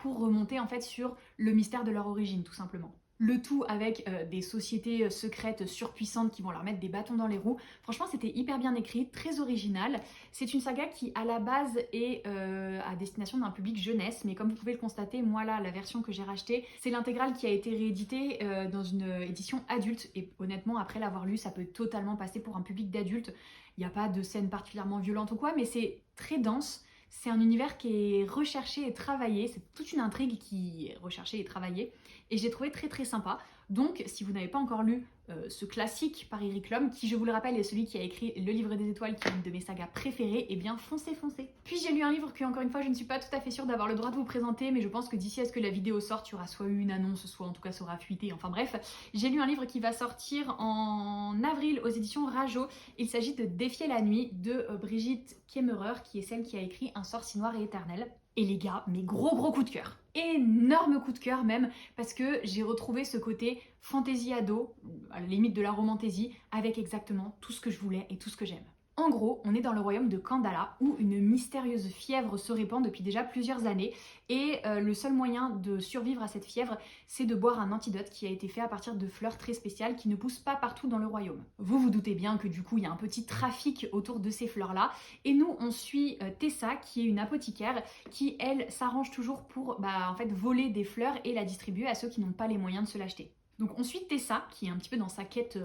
pour remonter en fait sur le mystère de leur origine, tout simplement. Le tout avec des sociétés secrètes surpuissantes qui vont leur mettre des bâtons dans les roues. Franchement, c'était hyper bien écrit, très original. C'est une saga qui, à la base, est à destination d'un public jeunesse, mais comme vous pouvez le constater, moi là, la version que j'ai rachetée, c'est l'intégrale qui a été rééditée dans une édition adulte. Et honnêtement, après l'avoir lu, ça peut totalement passer pour un public d'adulte. Il n'y a pas de scène particulièrement violente ou quoi, mais c'est très dense. C'est un univers qui est recherché et travaillé, c'est toute une intrigue qui est recherchée et travaillée, et j'ai trouvé très sympa. Donc, si vous n'avez pas encore lu ce classique par Eric Lhomme, qui je vous le rappelle est celui qui a écrit Le Livre des Étoiles, qui est une de mes sagas préférées, et bien foncez. Puis j'ai lu un livre que, encore une fois, je ne suis pas tout à fait sûre d'avoir le droit de vous présenter, mais je pense que d'ici à ce que la vidéo sorte, il y aura soit eu une annonce, soit en tout cas ça aura fuité, enfin bref. J'ai lu un livre qui va sortir en avril aux éditions Rajo. Il s'agit de Défier la nuit de Brigitte Kemmerer, qui est celle qui a écrit Un sort si noir et éternel. Et les gars, mes gros coup de cœur. Énorme coup de cœur même, parce que j'ai retrouvé ce côté fantaisie ado, à la limite de la romantaisie, avec exactement tout ce que je voulais et tout ce que j'aime. En gros, on est dans le royaume de Kandala, où une mystérieuse fièvre se répand depuis déjà plusieurs années, et le seul moyen de survivre à cette fièvre, c'est de boire un antidote qui a été fait à partir de fleurs très spéciales qui ne poussent pas partout dans le royaume. Vous vous doutez bien que du coup, il y a un petit trafic autour de ces fleurs-là, et nous, on suit Tessa, qui est une apothicaire, qui, elle, s'arrange toujours pour en fait, voler des fleurs et la distribuer à ceux qui n'ont pas les moyens de se l'acheter. Donc on suit Tessa, qui est un petit peu dans sa quête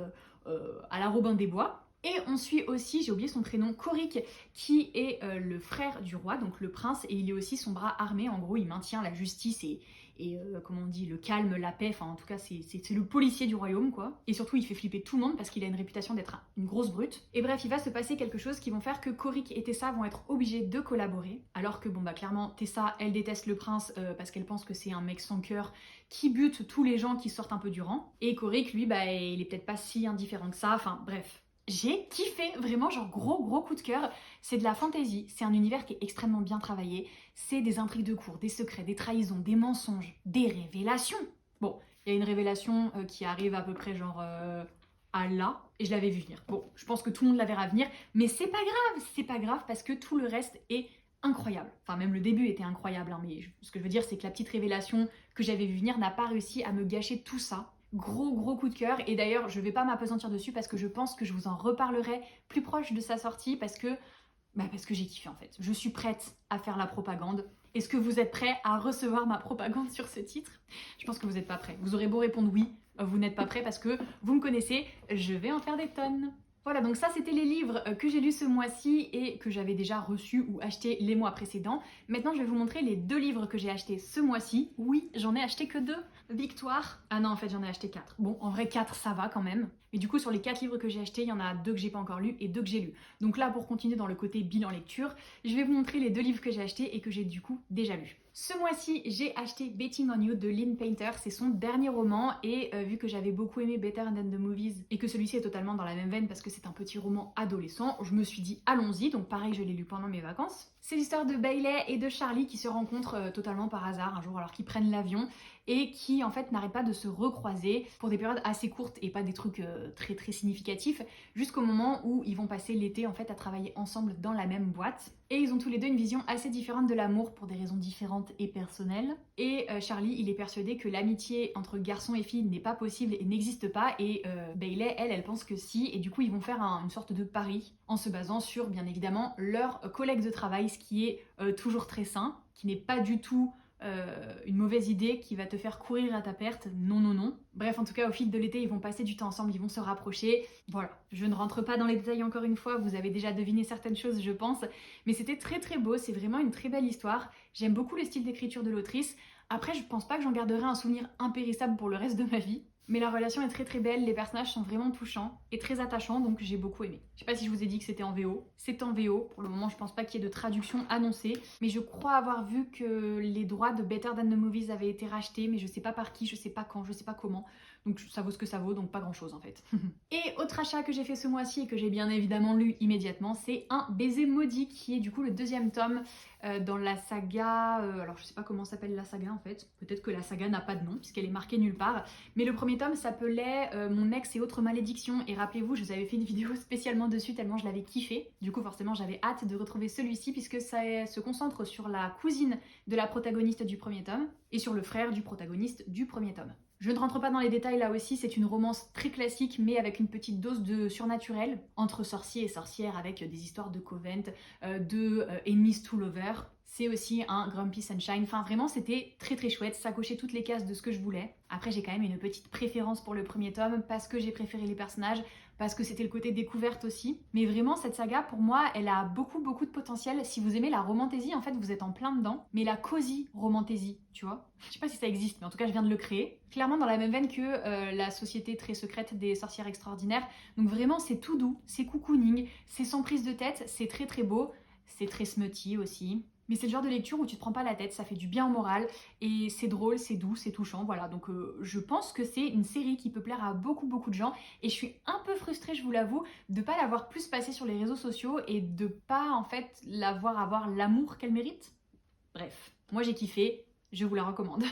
à la Robin des Bois. Et on suit aussi, j'ai oublié son prénom, Korik, qui est le frère du roi, donc le prince, et il est aussi son bras armé. En gros, il maintient la justice et comment on dit, le calme, la paix, enfin en tout cas c'est le policier du royaume quoi. Et surtout il fait flipper tout le monde parce qu'il a une réputation d'être une grosse brute. Et bref, il va se passer quelque chose qui vont faire que Korik et Tessa vont être obligés de collaborer. Alors que clairement Tessa, elle déteste le prince parce qu'elle pense que c'est un mec sans cœur qui bute tous les gens qui sortent un peu du rang. Et Korik, lui, il est peut-être pas si indifférent que ça, enfin bref. J'ai kiffé, vraiment, genre gros coup de cœur. C'est de la fantaisie, c'est un univers qui est extrêmement bien travaillé. C'est des intrigues de cour, des secrets, des trahisons, des mensonges, des révélations. Bon, il y a une révélation qui arrive à peu près genre à là, et je l'avais vu venir. Bon, je pense que tout le monde la verra venir, mais c'est pas grave parce que tout le reste est incroyable. Enfin, même le début était incroyable, hein, mais ce que je veux dire, c'est que la petite révélation que j'avais vu venir n'a pas réussi à me gâcher tout ça. gros coup de cœur. Et d'ailleurs, je vais pas m'appesantir dessus parce que je pense que je vous en reparlerai plus proche de sa sortie parce que j'ai kiffé en fait. Je suis prête à faire la propagande. Est-ce que vous êtes prêts à recevoir ma propagande sur ce titre? Je pense que vous n'êtes pas prêts. Vous aurez beau répondre oui, vous n'êtes pas prêts parce que vous me connaissez, je vais en faire des tonnes. Voilà, donc ça c'était les livres que j'ai lus ce mois-ci et que j'avais déjà reçus ou achetés les mois précédents. Maintenant je vais vous montrer les 2 livres que j'ai achetés ce mois-ci. Oui, j'en ai acheté que 2. Victoire. Ah non, en fait j'en ai acheté 4. Bon, en vrai 4 ça va quand même. Mais du coup sur les 4 livres que j'ai achetés, il y en a 2 que j'ai pas encore lus et 2 que j'ai lus. Donc là pour continuer dans le côté bilan lecture, je vais vous montrer les 2 livres que j'ai achetés et que j'ai du coup déjà lus. Ce mois-ci, j'ai acheté Betting on You de Lynn Painter, c'est son dernier roman et vu que j'avais beaucoup aimé Better Than the Movies et que celui-ci est totalement dans la même veine parce que c'est un petit roman adolescent, je me suis dit allons-y, donc pareil je l'ai lu pendant mes vacances. C'est l'histoire de Bailey et de Charlie qui se rencontrent totalement par hasard un jour alors qu'ils prennent l'avion et qui en fait n'arrêtent pas de se recroiser pour des périodes assez courtes et pas des trucs très significatifs jusqu'au moment où ils vont passer l'été en fait à travailler ensemble dans la même boîte. Et ils ont tous les deux une vision assez différente de l'amour pour des raisons différentes et personnelles. Et Charlie, il est persuadé que l'amitié entre garçon et fille n'est pas possible et n'existe pas. Et Bailey, elle pense que si. Et du coup, ils vont faire une sorte de pari en se basant sur, bien évidemment, leurs collègues de travail, ce qui est toujours très sain, qui n'est pas du tout une mauvaise idée qui va te faire courir à ta perte. Non. Bref, en tout cas, au fil de l'été, ils vont passer du temps ensemble, ils vont se rapprocher. Voilà, je ne rentre pas dans les détails encore une fois, vous avez déjà deviné certaines choses, je pense. Mais c'était très beau, c'est vraiment une très belle histoire. J'aime beaucoup le style d'écriture de l'autrice. Après, je pense pas que j'en garderai un souvenir impérissable pour le reste de ma vie. Mais la relation est très belle, les personnages sont vraiment touchants et très attachants, donc j'ai beaucoup aimé. Je sais pas si je vous ai dit que c'était en VO. C'est en VO, pour le moment je pense pas qu'il y ait de traduction annoncée, mais je crois avoir vu que les droits de Better Than the Movies avaient été rachetés, mais je sais pas par qui, je sais pas quand, je sais pas comment. Donc ça vaut ce que ça vaut, donc pas grand chose en fait. Et autre achat que j'ai fait ce mois-ci et que j'ai bien évidemment lu immédiatement, c'est Un baiser maudit, qui est du coup le 2e tome dans la saga... alors je sais pas comment s'appelle la saga en fait, peut-être que la saga n'a pas de nom puisqu'elle est marquée nulle part, mais le premier tome s'appelait Mon ex et autres malédictions, et rappelez-vous, je vous avais fait une vidéo spécialement dessus tellement je l'avais kiffé. Du coup forcément j'avais hâte de retrouver celui-ci puisque ça se concentre sur la cousine de la protagoniste du premier tome et sur le frère du protagoniste du premier tome. Je ne rentre pas dans les détails là aussi, c'est une romance très classique mais avec une petite dose de surnaturel entre sorciers et sorcières avec des histoires de Covent, de Enemies to Lovers. C'est aussi un Grumpy Sunshine, enfin vraiment c'était très chouette, ça cochait toutes les cases de ce que je voulais. Après j'ai quand même une petite préférence pour le premier tome parce que j'ai préféré les personnages, parce que c'était le côté découverte aussi. Mais vraiment cette saga pour moi elle a beaucoup de potentiel. Si vous aimez la romantésie en fait vous êtes en plein dedans, mais la cozy romantésie, tu vois. Je sais pas si ça existe mais en tout cas je viens de le créer. Clairement dans la même veine que la société très secrète des sorcières extraordinaires. Donc vraiment c'est tout doux, c'est cocooning, c'est sans prise de tête, c'est très beau, c'est très smutty aussi. Mais c'est le genre de lecture où tu te prends pas la tête, ça fait du bien au moral, et c'est drôle, c'est doux, c'est touchant, voilà. Donc je pense que c'est une série qui peut plaire à beaucoup de gens, et je suis un peu frustrée, je vous l'avoue, de pas l'avoir plus passée sur les réseaux sociaux, et de pas en fait avoir l'amour qu'elle mérite. Bref, moi j'ai kiffé, je vous la recommande.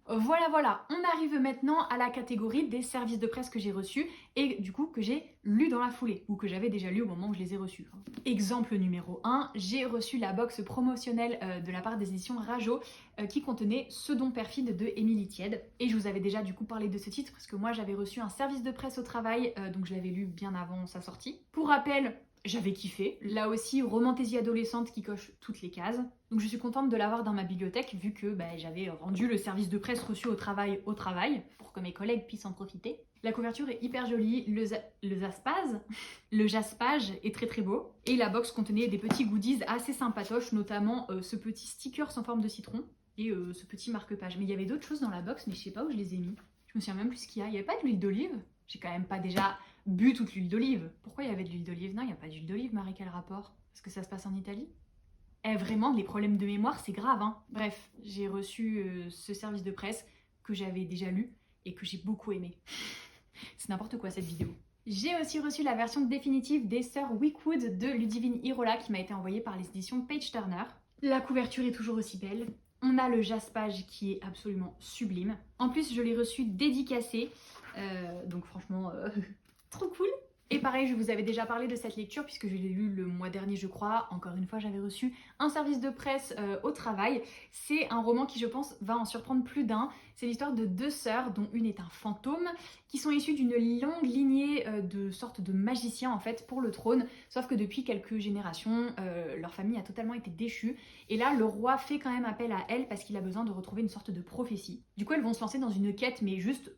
Voilà, on arrive maintenant à la catégorie des services de presse que j'ai reçus et du coup que j'ai lus dans la foulée, ou que j'avais déjà lu au moment où je les ai reçus. Exemple numéro 1, j'ai reçu la box promotionnelle de la part des éditions Rajo qui contenait Ce don perfide de Émilie Tiède. Et je vous avais déjà du coup parlé de ce titre parce que moi j'avais reçu un service de presse au travail, donc je l'avais lu bien avant sa sortie. Pour rappel, j'avais kiffé. Là aussi, romantésie adolescente qui coche toutes les cases. Donc je suis contente de l'avoir dans ma bibliothèque vu que j'avais rendu le service de presse reçu au travail pour que mes collègues puissent en profiter. La couverture est hyper jolie, le jaspage est très beau. Et la box contenait des petits goodies assez sympatoches, notamment ce petit sticker en forme de citron et ce petit marque-page. Mais il y avait d'autres choses dans la box, mais je sais pas où je les ai mis. Je me souviens même plus ce qu'il y a. Il n'y avait pas de l'huile d'olive? J'ai quand même pas déjà bu toute l'huile d'olive. Pourquoi il y avait de l'huile d'olive? Non, il n'y a pas d'huile d'olive, Marie, quel rapport? Parce que ça se passe en Italie? Vraiment, les problèmes de mémoire, c'est grave, hein. Bref, j'ai reçu ce service de presse que j'avais déjà lu et que j'ai beaucoup aimé. C'est n'importe quoi cette vidéo. J'ai aussi reçu la version définitive des Sœurs Wickwood de Ludivine Irola qui m'a été envoyée par les éditions Page Turner. La couverture est toujours aussi belle. On a le jaspage qui est absolument sublime. En plus, je l'ai reçu dédicacé, donc franchement, trop cool. Et pareil, je vous avais déjà parlé de cette lecture puisque je l'ai lu le mois dernier je crois. Encore une fois, j'avais reçu un service de presse au travail. C'est un roman qui je pense va en surprendre plus d'un. C'est l'histoire de deux sœurs dont une est un fantôme qui sont issues d'une longue lignée de sortes de magiciens en fait pour le trône. Sauf que depuis quelques générations, leur famille a totalement été déchue. Et là, le roi fait quand même appel à elles parce qu'il a besoin de retrouver une sorte de prophétie. Du coup, elles vont se lancer dans une quête mais juste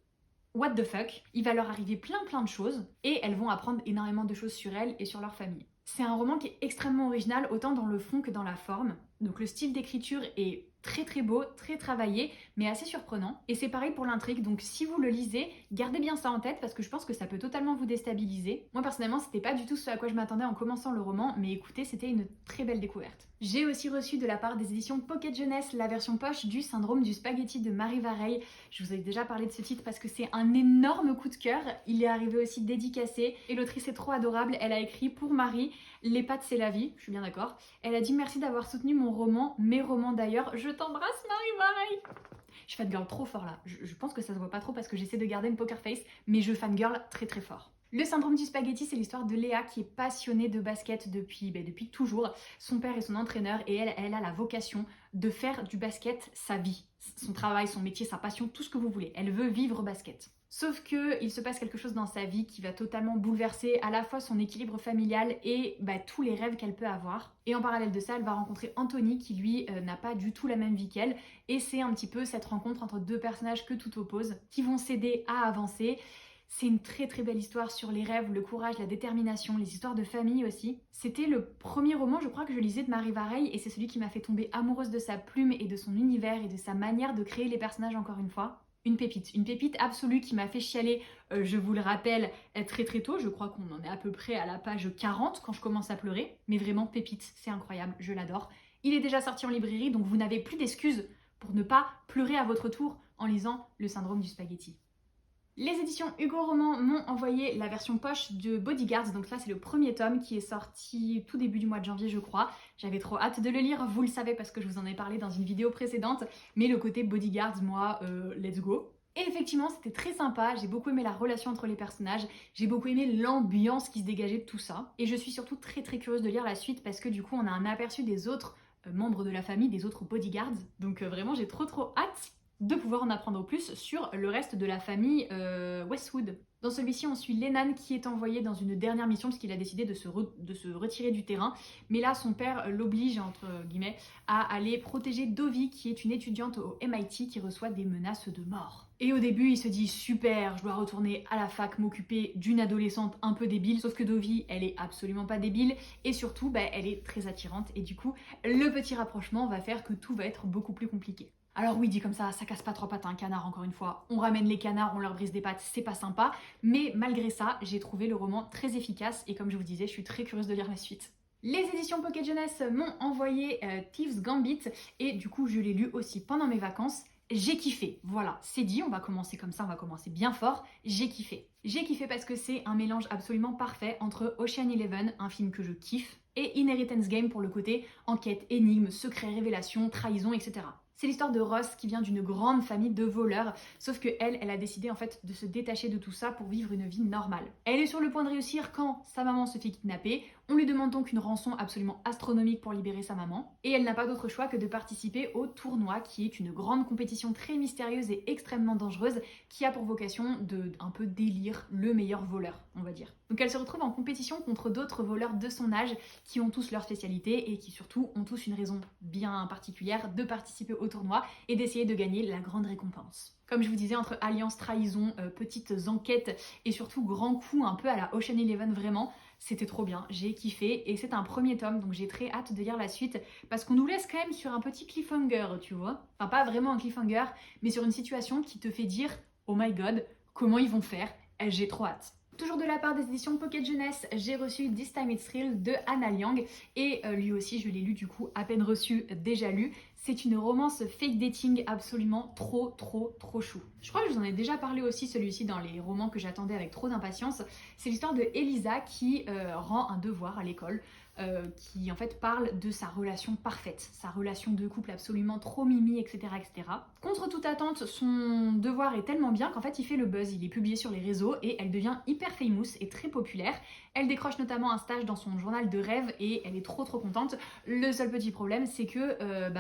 what the fuck, il va leur arriver plein de choses et elles vont apprendre énormément de choses sur elles et sur leur famille. C'est un roman qui est extrêmement original autant dans le fond que dans la forme. Donc le style d'écriture est très beau, très travaillé, mais assez surprenant. Et c'est pareil pour l'intrigue, donc si vous le lisez, gardez bien ça en tête parce que je pense que ça peut totalement vous déstabiliser. Moi personnellement, c'était pas du tout ce à quoi je m'attendais en commençant le roman, mais écoutez, c'était une très belle découverte. J'ai aussi reçu de la part des éditions Pocket Jeunesse la version poche du Syndrome du spaghetti de Marie Vareille. Je vous avais déjà parlé de ce titre parce que c'est un énorme coup de cœur. Il est arrivé aussi dédicacé et l'autrice est trop adorable. Elle a écrit pour Marie, les pâtes c'est la vie, je suis bien d'accord. Elle a dit merci d'avoir soutenu mon roman, mes romans d'ailleurs. Je t'embrasse Marie Vareille. Je fangirl trop fort là. Je pense que ça se voit pas trop parce que j'essaie de garder une poker face, mais je fangirl très fort. Le syndrome du spaghetti, c'est l'histoire de Léa qui est passionnée de basket depuis toujours. Son père est son entraîneur et elle a la vocation de faire du basket sa vie. Son travail, son métier, sa passion, tout ce que vous voulez. Elle veut vivre basket. Sauf que il se passe quelque chose dans sa vie qui va totalement bouleverser à la fois son équilibre familial et tous les rêves qu'elle peut avoir. Et en parallèle de ça, elle va rencontrer Anthony qui lui n'a pas du tout la même vie qu'elle. Et c'est un petit peu cette rencontre entre deux personnages que tout oppose, qui vont s'aider à avancer. C'est une très belle histoire sur les rêves, le courage, la détermination, les histoires de famille aussi. C'était le premier roman, je crois, que je lisais de Marie Vareille et c'est celui qui m'a fait tomber amoureuse de sa plume et de son univers et de sa manière de créer les personnages encore une fois. Une pépite absolue qui m'a fait chialer, je vous le rappelle, très tôt. Je crois qu'on en est à peu près à la page 40 quand je commence à pleurer. Mais vraiment, pépite, c'est incroyable, je l'adore. Il est déjà sorti en librairie, donc vous n'avez plus d'excuses pour ne pas pleurer à votre tour en lisant Le syndrome du spaghetti. Les éditions Hugo Roman m'ont envoyé la version poche de Bodyguards, donc là c'est le premier tome qui est sorti tout début du mois de janvier je crois. J'avais trop hâte de le lire, vous le savez parce que je vous en ai parlé dans une vidéo précédente, mais le côté Bodyguards, moi, let's go. Et effectivement c'était très sympa, j'ai beaucoup aimé la relation entre les personnages, j'ai beaucoup aimé l'ambiance qui se dégageait de tout ça. Et je suis surtout très curieuse de lire la suite parce que du coup on a un aperçu des autres membres de la famille, des autres Bodyguards. Donc vraiment j'ai trop hâte de pouvoir en apprendre plus sur le reste de la famille Westwood. Dans celui-ci, on suit Lennon qui est envoyé dans une dernière mission parce qu'il a décidé de se retirer du terrain. Mais là, son père l'oblige, entre guillemets, à aller protéger Dovie qui est une étudiante au MIT qui reçoit des menaces de mort. Et au début, il se dit super, je dois retourner à la fac m'occuper d'une adolescente un peu débile. Sauf que Dovie, elle est absolument pas débile et surtout, elle est très attirante. Et du coup, le petit rapprochement va faire que tout va être beaucoup plus compliqué. Alors oui, dit comme ça casse pas trois pattes à un canard encore une fois. On ramène les canards, on leur brise des pattes, c'est pas sympa. Mais malgré ça, j'ai trouvé le roman très efficace et comme je vous disais, je suis très curieuse de lire la suite. Les éditions Pocket Jeunesse m'ont envoyé Thieves Gambit et du coup je l'ai lu aussi pendant mes vacances. J'ai kiffé, voilà, c'est dit, on va commencer comme ça, on va commencer bien fort, j'ai kiffé. J'ai kiffé parce que c'est un mélange absolument parfait entre Ocean Eleven, un film que je kiffe, et Inheritance Game pour le côté enquête, énigme, secret, révélation, trahison, etc. C'est l'histoire de Ross qui vient d'une grande famille de voleurs, sauf que elle a décidé en fait de se détacher de tout ça pour vivre une vie normale. Elle est sur le point de réussir quand sa maman se fait kidnapper, on lui demande donc une rançon absolument astronomique pour libérer sa maman, et elle n'a pas d'autre choix que de participer au tournoi qui est une grande compétition très mystérieuse et extrêmement dangereuse qui a pour vocation de un peu d'élire le meilleur voleur, on va dire. Donc elle se retrouve en compétition contre d'autres voleurs de son âge qui ont tous leur spécialité et qui surtout ont tous une raison bien particulière de participer au tournoi et d'essayer de gagner la grande récompense. Comme je vous disais, entre alliance, trahison, petites enquêtes et surtout grands coups un peu à la Ocean Eleven vraiment, c'était trop bien, j'ai kiffé et c'est un premier tome donc j'ai très hâte de lire la suite parce qu'on nous laisse quand même sur un petit cliffhanger, tu vois. Enfin pas vraiment un cliffhanger mais sur une situation qui te fait dire oh my god, comment ils vont faire, j'ai trop hâte. Toujours de la part des éditions Pocket Jeunesse, j'ai reçu This Time It's Real de Anna Liang et lui aussi je l'ai lu du coup, à peine reçu, déjà lu. C'est une romance fake dating absolument trop chou. Je crois que je vous en ai déjà parlé aussi celui-ci dans les romans que j'attendais avec trop d'impatience. C'est l'histoire de Elisa qui rend un devoir à l'école qui en fait parle de sa relation parfaite, sa relation de couple absolument trop mimi, etc., etc. Contre toute attente, son devoir est tellement bien qu'en fait il fait le buzz, il est publié sur les réseaux et elle devient hyper famous et très populaire. Elle décroche notamment un stage dans son journal de rêve et elle est trop contente. Le seul petit problème, c'est que elle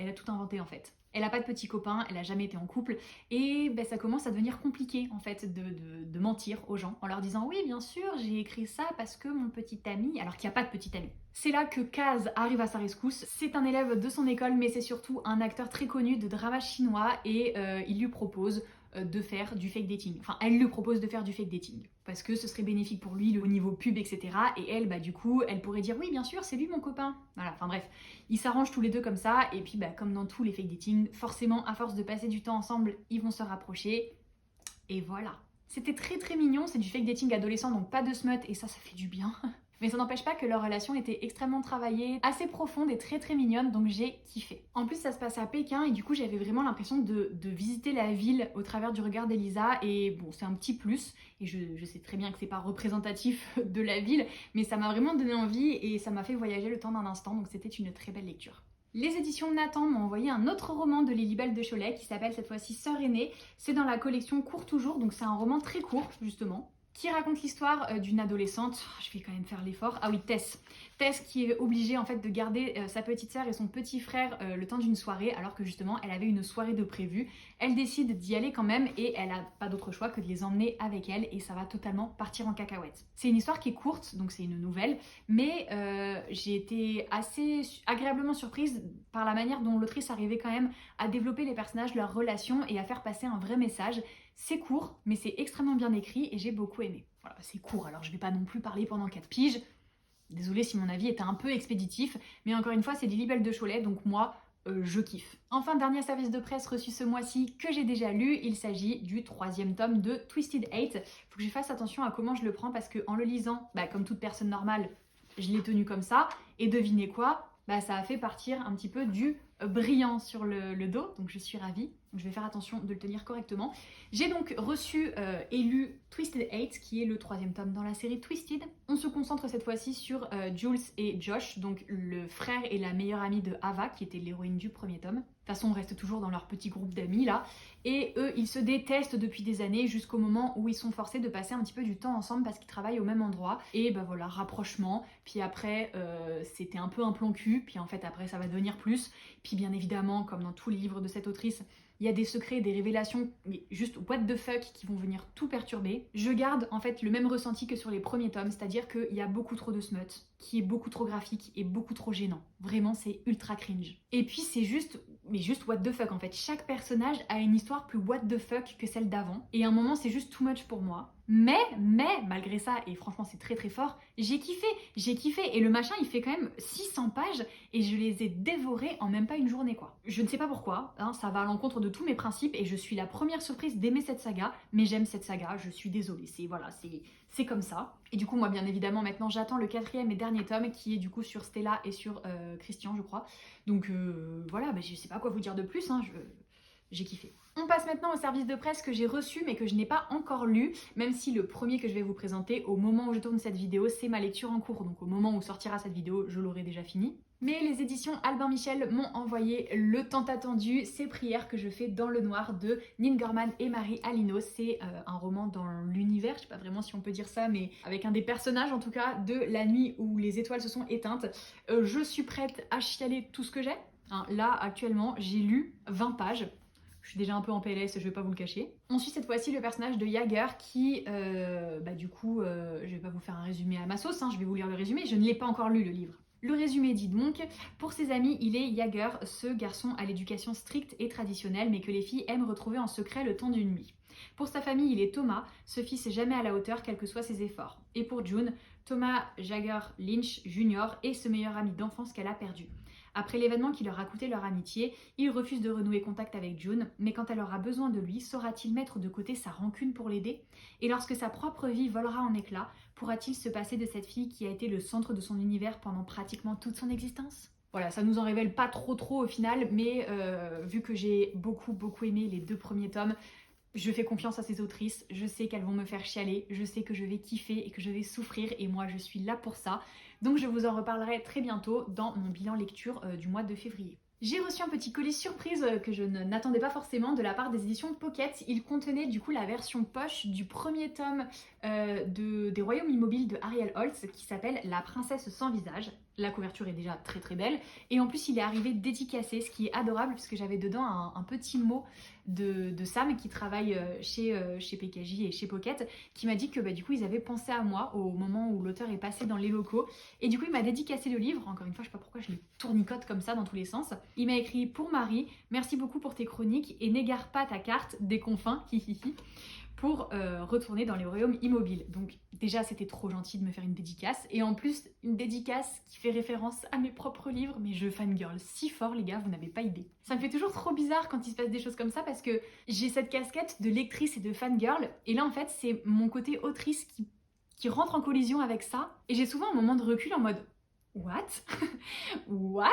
a tout inventé en fait. Elle n'a pas de petit copain, elle n'a jamais été en couple et ça commence à devenir compliqué en fait de mentir aux gens en leur disant oui bien sûr j'ai écrit ça parce que mon petit ami, alors qu'il n'y a pas de petit ami. C'est là que Kaz arrive à sa rescousse. C'est un élève de son école mais c'est surtout un acteur très connu de drama chinois et il lui propose de faire du fake dating. Enfin, elle lui propose de faire du fake dating parce que ce serait bénéfique pour lui au niveau pub, etc. Et elle, du coup, elle pourrait dire oui, bien sûr, c'est lui mon copain. Voilà, enfin bref, ils s'arrangent tous les deux comme ça. Et puis, comme dans tous les fake dating, forcément, à force de passer du temps ensemble, ils vont se rapprocher. Et voilà. C'était très mignon, c'est du fake dating adolescent, donc pas de smut, et ça fait du bien. Mais ça n'empêche pas que leur relation était extrêmement travaillée, assez profonde et très mignonne, donc j'ai kiffé. En plus ça se passe à Pékin et du coup j'avais vraiment l'impression de visiter la ville au travers du regard d'Elisa et bon c'est un petit plus et je sais très bien que c'est pas représentatif de la ville mais ça m'a vraiment donné envie et ça m'a fait voyager le temps d'un instant donc c'était une très belle lecture. Les éditions Nathan m'ont envoyé un autre roman de Lilibelle de Cholet qui s'appelle cette fois-ci Sœur aînée. C'est dans la collection Court toujours, donc c'est un roman très court justement, qui raconte l'histoire d'une adolescente, je vais quand même faire l'effort, ah oui Tess. Tess qui est obligée en fait de garder sa petite sœur et son petit frère le temps d'une soirée alors que justement elle avait une soirée de prévue. Elle décide d'y aller quand même et elle a pas d'autre choix que de les emmener avec elle et ça va totalement partir en cacahuète. C'est une histoire qui est courte, donc c'est une nouvelle, mais j'ai été assez agréablement surprise par la manière dont l'autrice arrivait quand même à développer les personnages, leurs relations et à faire passer un vrai message. C'est court, mais c'est extrêmement bien écrit et j'ai beaucoup aimé. Voilà, c'est court, alors je vais pas non plus parler pendant 4 piges. Désolée si mon avis était un peu expéditif, mais encore une fois, c'est des libelles de Cholet, donc moi, je kiffe. Enfin, dernier service de presse reçu ce mois-ci que j'ai déjà lu, il s'agit du 3e tome de Twisted Hate. Faut que je fasse attention à comment je le prends parce que en le lisant, comme toute personne normale, je l'ai tenu comme ça, et devinez quoi, ça a fait partir un petit peu du brillant sur le dos, donc je suis ravie. Je vais faire attention de le tenir correctement. J'ai donc reçu et lu Twisted Hate, qui est le 3e tome dans la série Twisted. On se concentre cette fois-ci sur Jules et Josh, donc le frère et la meilleure amie de Ava, qui était l'héroïne du 1er tome. De toute façon, on reste toujours dans leur petit groupe d'amis là. Et eux, ils se détestent depuis des années jusqu'au moment où ils sont forcés de passer un petit peu du temps ensemble parce qu'ils travaillent au même endroit. Et voilà, rapprochement. Puis après, c'était un peu un plan cul. Puis en fait, après, ça va devenir plus. Puis bien évidemment, comme dans tous les livres de cette autrice, il y a des secrets, des révélations, mais juste what the fuck qui vont venir tout perturber. Je garde en fait le même ressenti que sur les premiers tomes, c'est-à-dire qu'il y a beaucoup trop de smut, qui est beaucoup trop graphique et beaucoup trop gênant. Vraiment, c'est ultra cringe. Et puis c'est juste what the fuck en fait. Chaque personnage a une histoire plus what the fuck que celle d'avant. Et à un moment, c'est juste too much pour moi. Mais, malgré ça, et franchement c'est très fort, j'ai kiffé, et le machin il fait quand même 600 pages, et je les ai dévorés en même pas une journée quoi. Je ne sais pas pourquoi, ça va à l'encontre de tous mes principes, et je suis la première surprise d'aimer cette saga, mais j'aime cette saga, je suis désolée, c'est comme ça. Et du coup moi bien évidemment maintenant j'attends le 4e et dernier tome, qui est du coup sur Stella et sur Christian je crois, donc voilà, je sais pas quoi vous dire de plus, j'ai kiffé. On passe maintenant au service de presse que j'ai reçu mais que je n'ai pas encore lu, même si le premier que je vais vous présenter au moment où je tourne cette vidéo, c'est ma lecture en cours, donc au moment où sortira cette vidéo, je l'aurai déjà fini. Mais les éditions Albin Michel m'ont envoyé le tant attendu Ces prières que je fais dans le noir de Nin Gorman et Marie Alino. C'est un roman dans l'univers, je sais pas vraiment si on peut dire ça, mais avec un des personnages en tout cas de La nuit où les étoiles se sont éteintes. Je suis prête à chialer tout ce que j'ai. Là actuellement j'ai lu 20 pages. Je suis déjà un peu en PLS, je vais pas vous le cacher. On suit cette fois-ci le personnage de Jagger qui, du coup, je vais pas vous faire un résumé à ma sauce, je vais vous lire le résumé, je ne l'ai pas encore lu le livre. Le résumé dit donc, pour ses amis, il est Jagger, ce garçon à l'éducation stricte et traditionnelle, mais que les filles aiment retrouver en secret le temps d'une nuit. Pour sa famille, il est Thomas, ce fils jamais à la hauteur quels que soient ses efforts. Et pour June, Thomas Jagger Lynch Jr. est ce meilleur ami d'enfance qu'elle a perdu. Après l'événement qui leur a coûté leur amitié, il refuse de renouer contact avec June, mais quand elle aura besoin de lui, saura-t-il mettre de côté sa rancune pour l'aider? Et lorsque sa propre vie volera en éclats, pourra-t-il se passer de cette fille qui a été le centre de son univers pendant pratiquement toute son existence? Voilà, ça nous en révèle pas trop au final, mais vu que j'ai beaucoup aimé les 2 premiers tomes, je fais confiance à ces autrices, je sais qu'elles vont me faire chialer, je sais que je vais kiffer et que je vais souffrir et moi je suis là pour ça. Donc je vous en reparlerai très bientôt dans mon bilan lecture du mois de février. J'ai reçu un petit colis surprise que je n'attendais pas forcément de la part des éditions Pocket. Il contenait du coup la version poche du premier tome des Royaumes Immobiles de Ariel Holtz qui s'appelle La Princesse sans visage. La couverture est déjà très très belle et en plus il est arrivé dédicacé, ce qui est adorable puisque j'avais dedans un petit mot de Sam qui travaille chez PKJ et chez Pocket, qui m'a dit que du coup ils avaient pensé à moi au moment où l'auteur est passé dans les locaux et du coup il m'a dédicacé le livre. Encore une fois je sais pas pourquoi je le tournicote comme ça dans tous les sens. Il m'a écrit: pour Marie, merci beaucoup pour tes chroniques et n'égare pas ta carte des confins, hihihi, pour retourner dans les royaumes immobiles. Donc déjà c'était trop gentil de me faire une dédicace et en plus une dédicace qui fait référence à mes propres livres, mais je fangirl si fort les gars, vous n'avez pas idée. Ça me fait toujours trop bizarre quand il se passe des choses comme ça parce que j'ai cette casquette de lectrice et de fangirl et là en fait c'est mon côté autrice qui rentre en collision avec ça et j'ai souvent un moment de recul en mode what? What?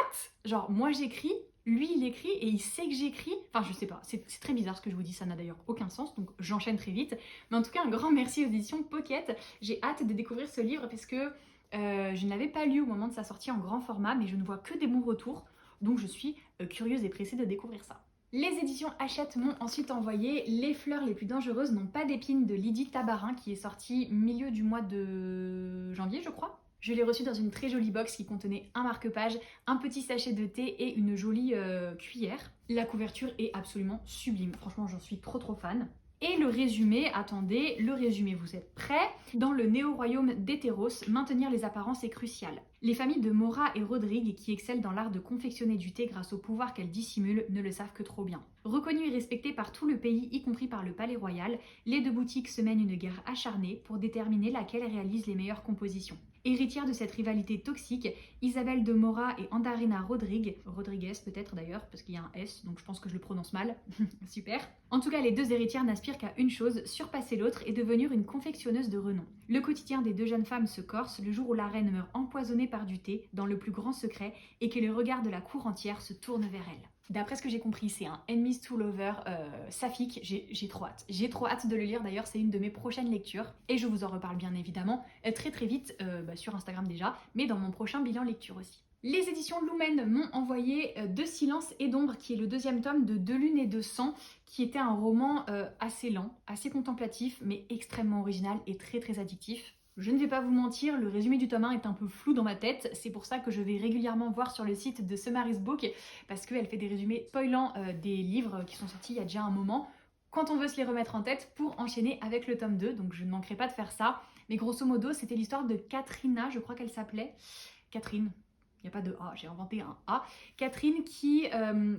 Genre moi j'écris, lui il écrit et il sait que j'écris. Enfin je sais pas, c'est très bizarre ce que je vous dis, ça n'a d'ailleurs aucun sens, donc j'enchaîne très vite. Mais en tout cas un grand merci aux éditions Pocket. J'ai hâte de découvrir ce livre parce que je ne l'avais pas lu au moment de sa sortie en grand format, mais je ne vois que des bons retours, donc je suis curieuse et pressée de découvrir ça. Les éditions Hachette m'ont ensuite envoyé Les fleurs les plus dangereuses n'ont pas d'épines de Lydie Tabarin qui est sortie milieu du mois de janvier je crois. Je l'ai reçu dans une très jolie box qui contenait un marque-page, un petit sachet de thé et une jolie cuillère. La couverture est absolument sublime, franchement j'en suis trop fan. Et le résumé, attendez, le résumé, vous êtes prêts? Dans le néo-royaume d'Hétéros, maintenir les apparences est crucial. Les familles de Mora et Rodrigue, qui excellent dans l'art de confectionner du thé grâce au pouvoir qu'elles dissimulent, ne le savent que trop bien. Reconnues et respectées par tout le pays, y compris par le palais royal, les deux boutiques se mènent une guerre acharnée pour déterminer laquelle réalise les meilleures compositions. Héritière de cette rivalité toxique, Isabelle de Mora et Andarina Rodriguez peut-être d'ailleurs, parce qu'il y a un S, donc je pense que je le prononce mal, super. En tout cas, les deux héritières n'aspirent qu'à une chose, surpasser l'autre et devenir une confectionneuse de renom. Le quotidien des deux jeunes femmes se corse le jour où la reine meurt empoisonnée par du thé, dans le plus grand secret, et que le regard de la cour entière se tourne vers elle. D'après ce que j'ai compris, c'est un Enemies to Lover saphique, j'ai trop hâte. J'ai trop hâte de le lire, d'ailleurs c'est une de mes prochaines lectures. Et je vous en reparle bien évidemment très vite, sur Instagram déjà, mais dans mon prochain bilan lecture aussi. Les éditions Lumen m'ont envoyé De Silence et d'Ombre, qui est le deuxième tome de De Lune et de Sang, qui était un roman assez lent, assez contemplatif, mais extrêmement original et très addictif. Je ne vais pas vous mentir, le résumé du tome 1 est un peu flou dans ma tête, c'est pour ça que je vais régulièrement voir sur le site de Summary's Book, parce qu'elle fait des résumés spoilants des livres qui sont sortis il y a déjà un moment, quand on veut se les remettre en tête pour enchaîner avec le tome 2, donc je ne manquerai pas de faire ça. Mais grosso modo, c'était l'histoire de Katrina, je crois qu'elle s'appelait. Catherine. Il n'y a pas de A, j'ai inventé un A. Catherine qui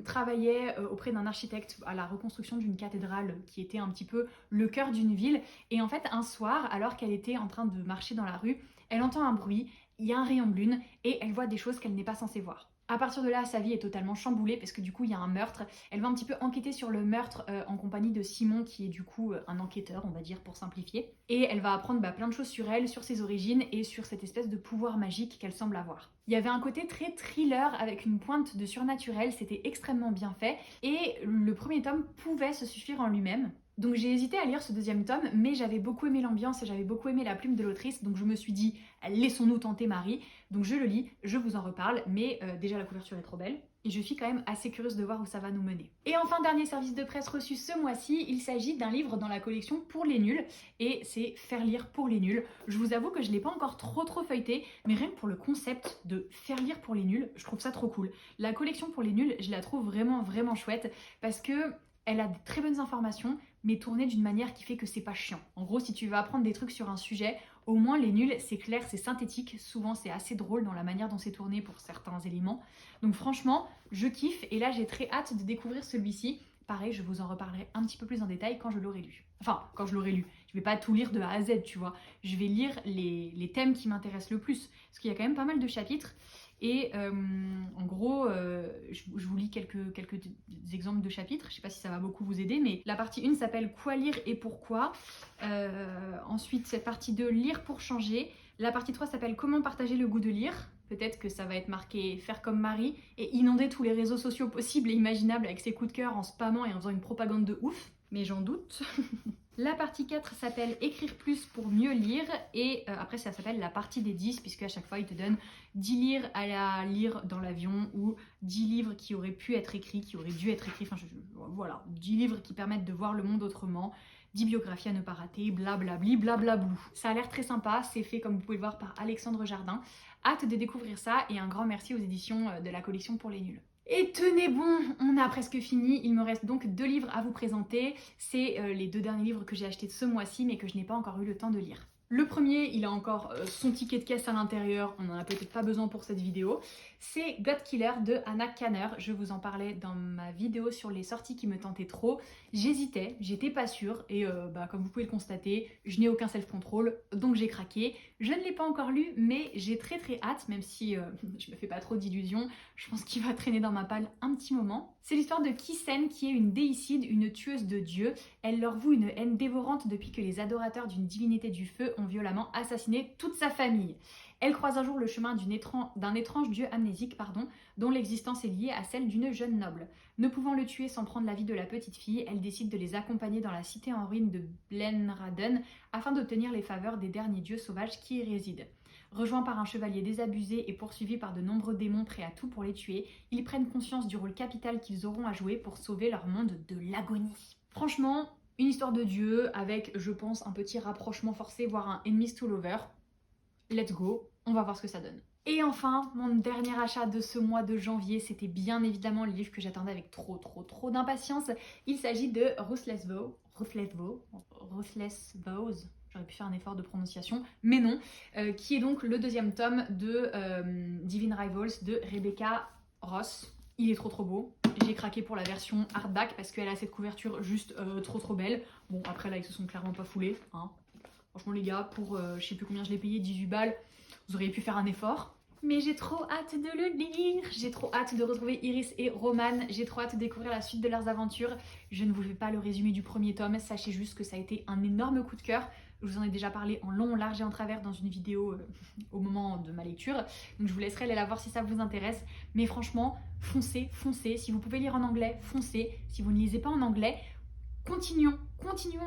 travaillait auprès d'un architecte à la reconstruction d'une cathédrale qui était un petit peu le cœur d'une ville. Et en fait, un soir, alors qu'elle était en train de marcher dans la rue, elle entend un bruit, il y a un rayon de lune et elle voit des choses qu'elle n'est pas censée voir. À partir de là, sa vie est totalement chamboulée parce que du coup, il y a un meurtre. Elle va un petit peu enquêter sur le meurtre en compagnie de Simon, qui est du coup un enquêteur, on va dire, pour simplifier. Et elle va apprendre plein de choses sur elle, sur ses origines et sur cette espèce de pouvoir magique qu'elle semble avoir. Il y avait un côté très thriller avec une pointe de surnaturel, c'était extrêmement bien fait. Et le premier tome pouvait se suffire en lui-même. Donc j'ai hésité à lire ce deuxième tome, mais j'avais beaucoup aimé l'ambiance et j'avais beaucoup aimé la plume de l'autrice, donc je me suis dit, laissons-nous tenter Marie. Donc je le lis, je vous en reparle, mais déjà la couverture est trop belle. Et je suis quand même assez curieuse de voir où ça va nous mener. Et enfin, dernier service de presse reçu ce mois-ci, il s'agit d'un livre dans la collection Pour les nuls, et c'est Faire lire pour les nuls. Je vous avoue que je ne l'ai pas encore trop feuilleté, mais rien que pour le concept de faire lire pour les nuls, je trouve ça trop cool. La collection Pour les nuls, je la trouve vraiment chouette, parce que elle a de très bonnes informations, mais tournée d'une manière qui fait que c'est pas chiant. En gros, si tu veux apprendre des trucs sur un sujet, au moins les nuls, c'est clair, c'est synthétique, souvent c'est assez drôle dans la manière dont c'est tourné pour certains éléments. Donc franchement, je kiffe et là j'ai très hâte de découvrir celui-ci. Pareil, je vous en reparlerai un petit peu plus en détail quand je l'aurai lu. Enfin, quand je l'aurai lu. Je vais pas tout lire de A à Z, tu vois. Je vais lire les thèmes qui m'intéressent le plus. Parce qu'il y a quand même pas mal de chapitres. Et en gros, je vous lis quelques exemples de chapitres. Je sais pas si ça va beaucoup vous aider, mais la partie 1 s'appelle Quoi lire et pourquoi. Ensuite, cette partie 2, Lire pour changer. La partie 3 s'appelle Comment partager le goût de lire. Peut-être que ça va être marqué Faire comme Marie et inonder tous les réseaux sociaux possibles et imaginables avec ses coups de cœur en spammant et en faisant une propagande de ouf. mais j'en doute. La partie 4 s'appelle Écrire plus pour mieux lire et après ça s'appelle la partie des 10 puisque à chaque fois il te donne 10 livres à lire dans l'avion ou 10 livres qui auraient pu être écrits, qui auraient dû être écrits, enfin voilà, 10 livres qui permettent de voir le monde autrement, 10 biographies à ne pas rater, blablabli, blablablou. Ça a l'air très sympa, c'est fait comme vous pouvez le voir par Alexandre Jardin. Hâte de découvrir ça et un grand merci aux éditions de la collection pour les nuls. Et tenez bon, on a presque fini, il me reste donc 2 livres à vous présenter. C'est les 2 derniers livres que j'ai achetés ce mois-ci mais que je n'ai pas encore eu le temps de lire. Le premier, il a encore son ticket de caisse à l'intérieur, on n'en a peut-être pas besoin pour cette vidéo. C'est God Killer de Anna Kanner. Je vous en parlais dans ma vidéo sur les sorties qui me tentaient trop. J'hésitais, j'étais pas sûre et comme vous pouvez le constater, je n'ai aucun self-control, donc j'ai craqué. Je ne l'ai pas encore lu, mais j'ai très hâte, même si je me fais pas trop d'illusions. Je pense qu'il va traîner dans ma palle un petit moment. C'est l'histoire de Kisen qui est une déicide, une tueuse de dieux. Elle leur voue une haine dévorante depuis que les adorateurs d'une divinité du feu ont violemment assassiné toute sa famille. Elle croise un jour le chemin d'un étrange dieu amnésique, dont l'existence est liée à celle d'une jeune noble. Ne pouvant le tuer sans prendre la vie de la petite fille, elle décide de les accompagner dans la cité en ruine de Blenraden afin d'obtenir les faveurs des derniers dieux sauvages qui y résident. Rejoints par un chevalier désabusé et poursuivis par de nombreux démons prêts à tout pour les tuer, ils prennent conscience du rôle capital qu'ils auront à jouer pour sauver leur monde de l'agonie. Franchement, une histoire de dieu avec, je pense, un petit rapprochement forcé, voire un enemies to lover. Let's go, on va voir ce que ça donne. Et enfin, mon dernier achat de ce mois de janvier, c'était bien évidemment le livre que j'attendais avec trop d'impatience. Il s'agit de Ruthless Vows. J'aurais pu faire un effort de prononciation, mais non, qui est donc le 2e tome de Divine Rivals de Rebecca Ross. Il est trop beau. J'ai craqué pour la version hardback parce qu'elle a cette couverture juste trop belle. Bon, après là, ils se sont clairement pas foulés, hein. Franchement les gars, pour je sais plus combien je l'ai payé, 18 balles, vous auriez pu faire un effort. Mais j'ai trop hâte de le lire, j'ai trop hâte de retrouver Iris et Roman, j'ai trop hâte de découvrir la suite de leurs aventures. Je ne vous fais pas le résumé du premier tome, sachez juste que ça a été un énorme coup de cœur. Je vous en ai déjà parlé en long, en large et en travers dans une vidéo au moment de ma lecture. Donc je vous laisserai aller la voir si ça vous intéresse. Mais franchement, foncez. Si vous pouvez lire en anglais, foncez. Si vous ne lisez pas en anglais, continuons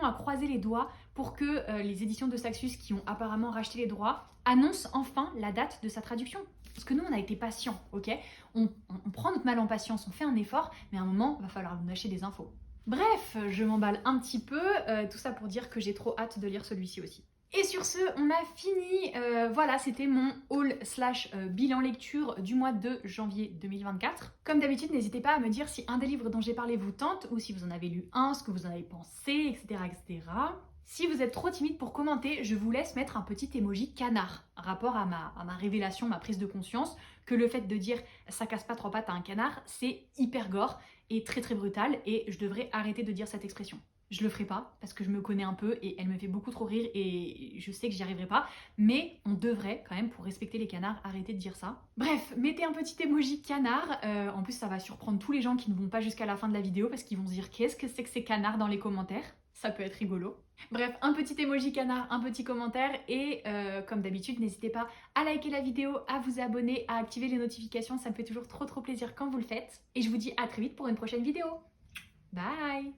à croiser les doigts pour que les éditions de Saxus, qui ont apparemment racheté les droits, annoncent enfin la date de sa traduction. Parce que nous, on a été patients, ok ? On prend notre mal en patience, on fait un effort, mais à un moment, il va falloir nous lâcher des infos. Bref, je m'emballe un petit peu, tout ça pour dire que j'ai trop hâte de lire celui-ci aussi. Et sur ce, on a fini. Voilà, c'était mon haul / bilan lecture du mois de janvier 2024. Comme d'habitude, n'hésitez pas à me dire si un des livres dont j'ai parlé vous tente, ou si vous en avez lu un, ce que vous en avez pensé, etc. Si vous êtes trop timide pour commenter, je vous laisse mettre un petit emoji canard, rapport à ma révélation, ma prise de conscience, que le fait de dire « ça casse pas 3 pattes à un canard », c'est hyper gore et très brutal, et je devrais arrêter de dire cette expression. Je le ferai pas parce que je me connais un peu et elle me fait beaucoup trop rire et je sais que j'y arriverai pas, mais on devrait quand même, pour respecter les canards, arrêter de dire ça. Bref, mettez un petit emoji canard, en plus ça va surprendre tous les gens qui ne vont pas jusqu'à la fin de la vidéo parce qu'ils vont se dire qu'est-ce que c'est que ces canards dans les commentaires. Ça peut être rigolo. Bref, un petit emoji canard, un petit commentaire et comme d'habitude, n'hésitez pas à liker la vidéo, à vous abonner, à activer les notifications, ça me fait toujours trop plaisir quand vous le faites. Et je vous dis à très vite pour une prochaine vidéo. Bye!